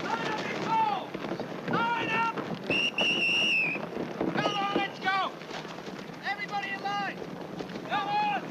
Line up and go! Line up! Come on, let's go! Everybody in line! Come on!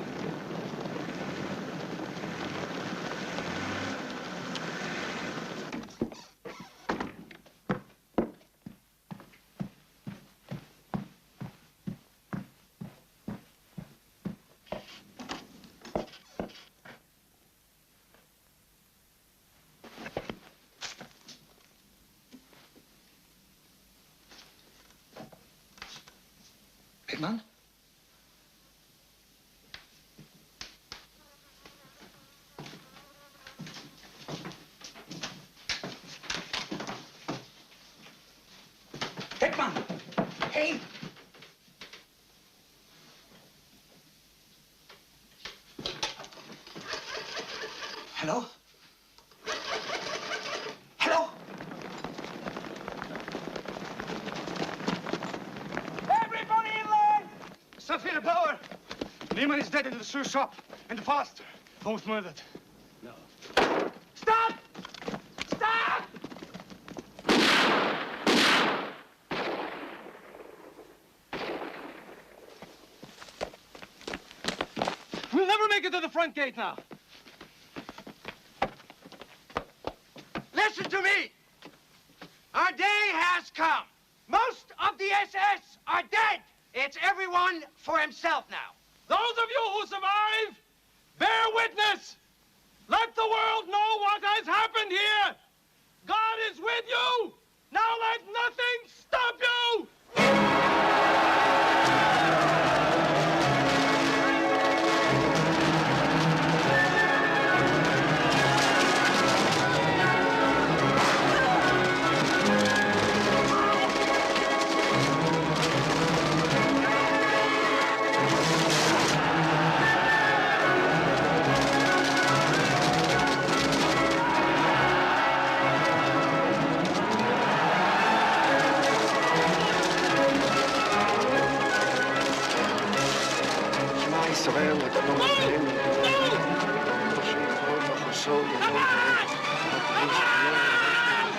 Man? Beckmann! Hey! Hello? Hello? Everybody in line! Sophia Bauer! Neiman is dead in the shoe shop. And fast. Both murdered. No. Stop! Stop! We'll never make it to the front gate now. Listen to me. Our day has come. Most of the SS are dead. It's everyone for himself now. Those of you who survive, bear witness. Let the world know what has happened here. God is with you. Now let nothing stop you.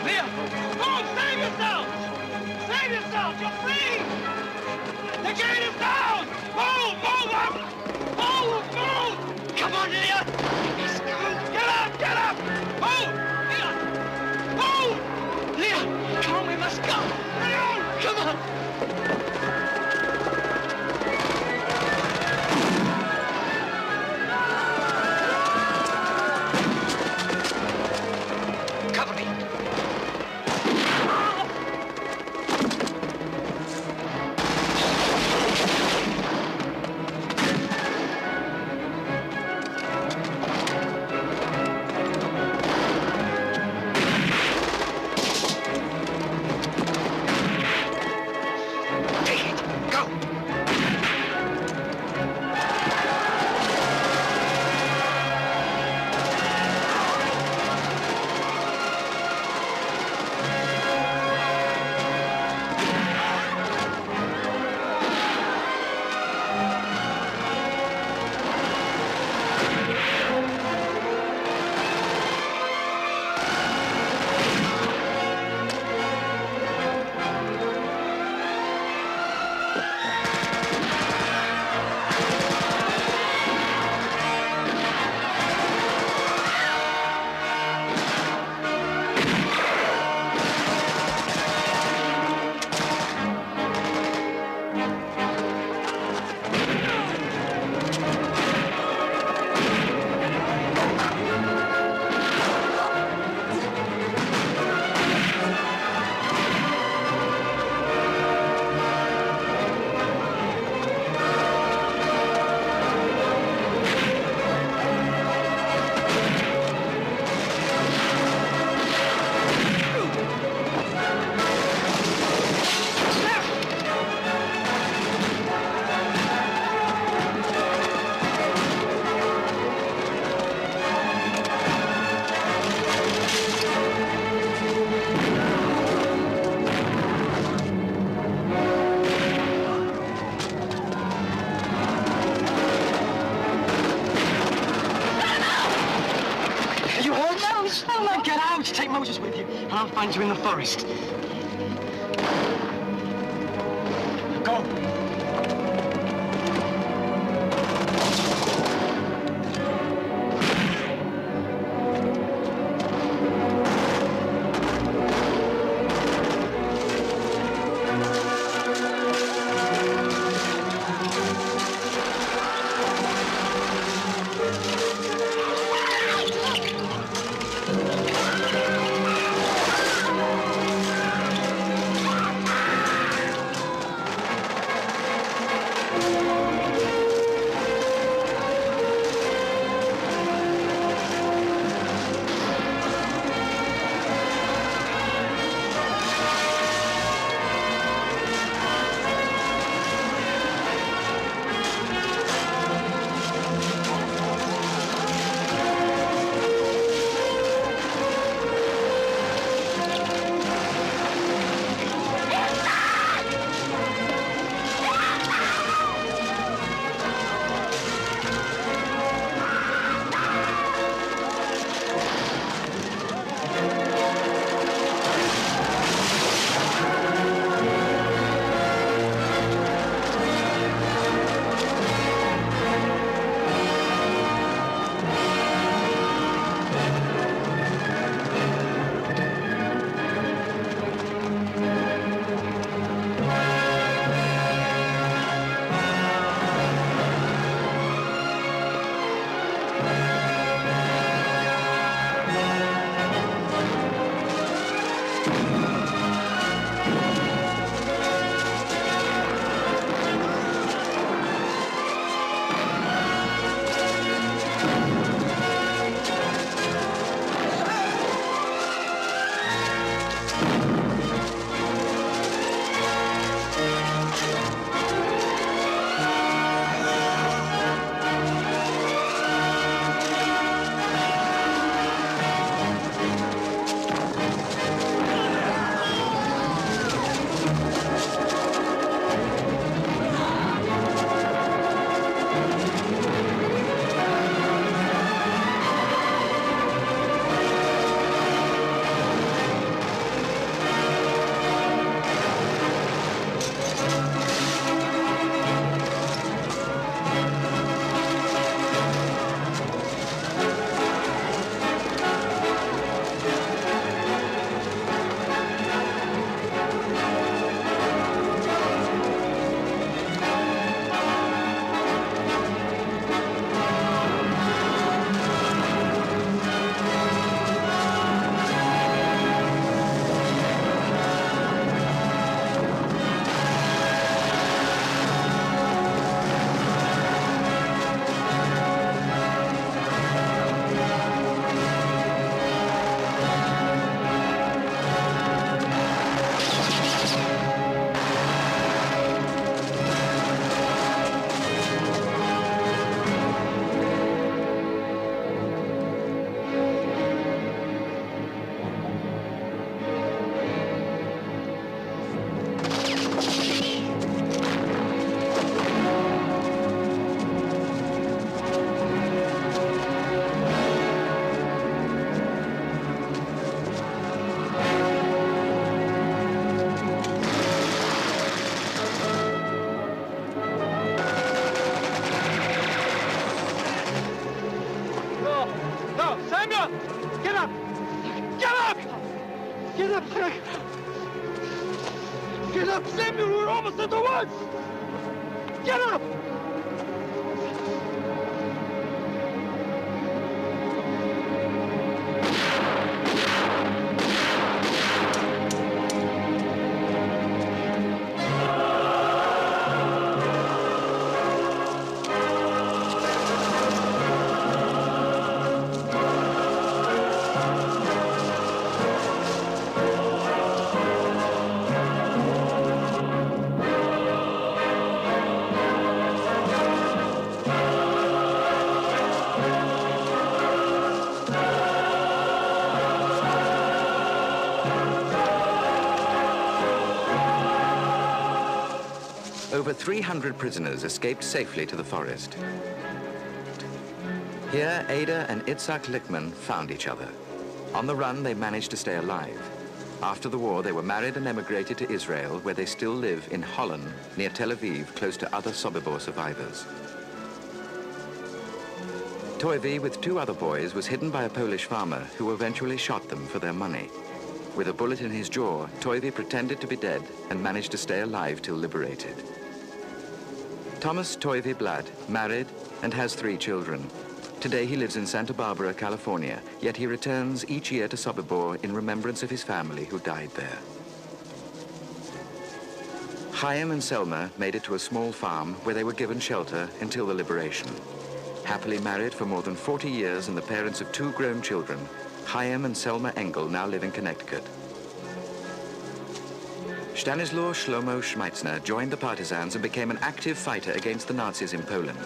Leah, move! Save yourself! Save yourself! You're free! The gate is down! Move! Move up! Move! Move! Come on, Leah! Get up! Get up! Move! Leah! Move! Leah! Come on, we must go! Leah! Come on! Cover me! Take Moses with you, and I'll find you in the forest. Go. up! Get up! Get up! Get up, Frank! Get up, Samuel! We're almost at the woods! Get up! Over 300 prisoners escaped safely to the forest. Here, Ada and Itzhak Lichtman found each other. On the run, they managed to stay alive. After the war, they were married and emigrated to Israel, where they still live in Holland, near Tel Aviv, close to other Sobiboor survivors. Toivi, with 2 other boys, was hidden by a Polish farmer who eventually shot them for their money. With a bullet in his jaw, Toivi pretended to be dead and managed to stay alive till liberated. Thomas Toivi Blad married and has 3 children. Today he lives in Santa Barbara, California, yet he returns each year to Sobiboor in remembrance of his family who died there. Chaim and Selma made it to a small farm where they were given shelter until the liberation. Happily married for more than 40 years and the parents of 2 grown children, Chaim and Selma Engel now live in Connecticut. Stanislaw Shlomo Schmeitzner joined the partisans and became an active fighter against the Nazis in Poland.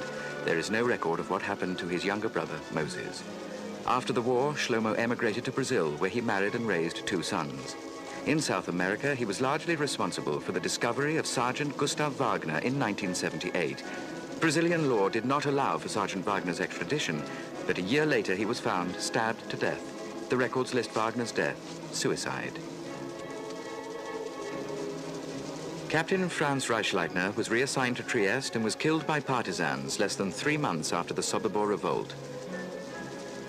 There is no record of what happened to his younger brother, Moses. After the war, Shlomo emigrated to Brazil, where he married and raised 2 sons. In South America, he was largely responsible for the discovery of Sergeant Gustav Wagner in 1978. Brazilian law did not allow for Sergeant Wagner's extradition, but a year later he was found stabbed to death. The records list Wagner's death suicide. Captain Franz Reichleitner was reassigned to Trieste and was killed by partisans less than 3 months after the Sobiboor revolt.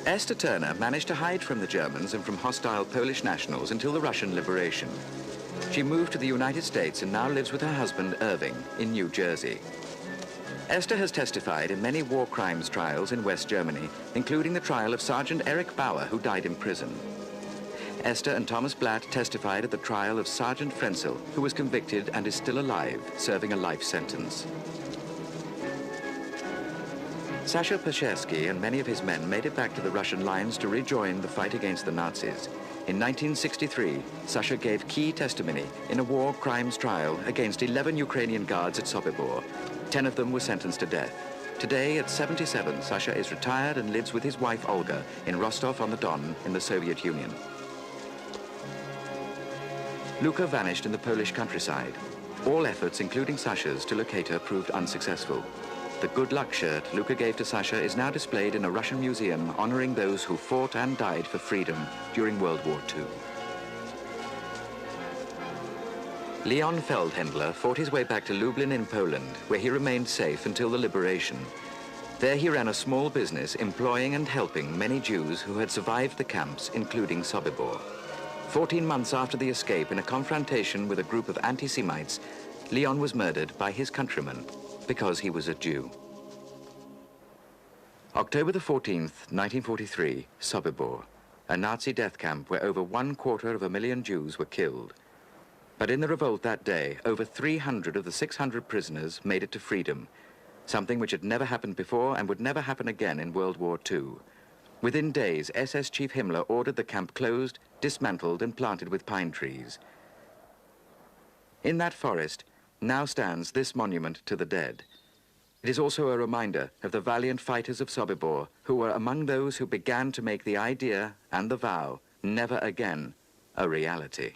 Esther Turner managed to hide from the Germans and from hostile Polish nationals until the Russian liberation. She moved to the United States and now lives with her husband, Irving, in New Jersey. Esther has testified in many war crimes trials in West Germany, including the trial of Sergeant Erich Bauer, who died in prison. Esther and Thomas Blatt testified at the trial of Sergeant Frenzel, who was convicted and is still alive, serving a life sentence. Sasha Peshersky and many of his men made it back to the Russian lines to rejoin the fight against the Nazis. In 1963, Sasha gave key testimony in a war crimes trial against 11 Ukrainian guards at Sobiboor. 10 of them were sentenced to death. Today, at 77, Sasha is retired and lives with his wife, Olga, in Rostov-on-the-Don in the Soviet Union. Luka vanished in the Polish countryside. All efforts, including Sasha's, to locate her proved unsuccessful. The good luck shirt Luka gave to Sasha is now displayed in a Russian museum honoring those who fought and died for freedom during World War II. Leon Feldhendler fought his way back to Lublin in Poland, where he remained safe until the liberation. There he ran a small business employing and helping many Jews who had survived the camps, including Sobiboor. 14 months after the escape, in a confrontation with a group of anti-Semites, Leon was murdered by his countrymen because he was a Jew. October the 14th, 1943, Sobiboor, a Nazi death camp where over 250,000 Jews were killed. But in the revolt that day, over 300 of the 600 prisoners made it to freedom, something which had never happened before and would never happen again in World War II. Within days, SS Chief Himmler ordered the camp closed, dismantled and planted with pine trees. In that forest now stands this monument to the dead. It is also a reminder of the valiant fighters of Sobiboor who were among those who began to make the idea and the vow, never again, a reality.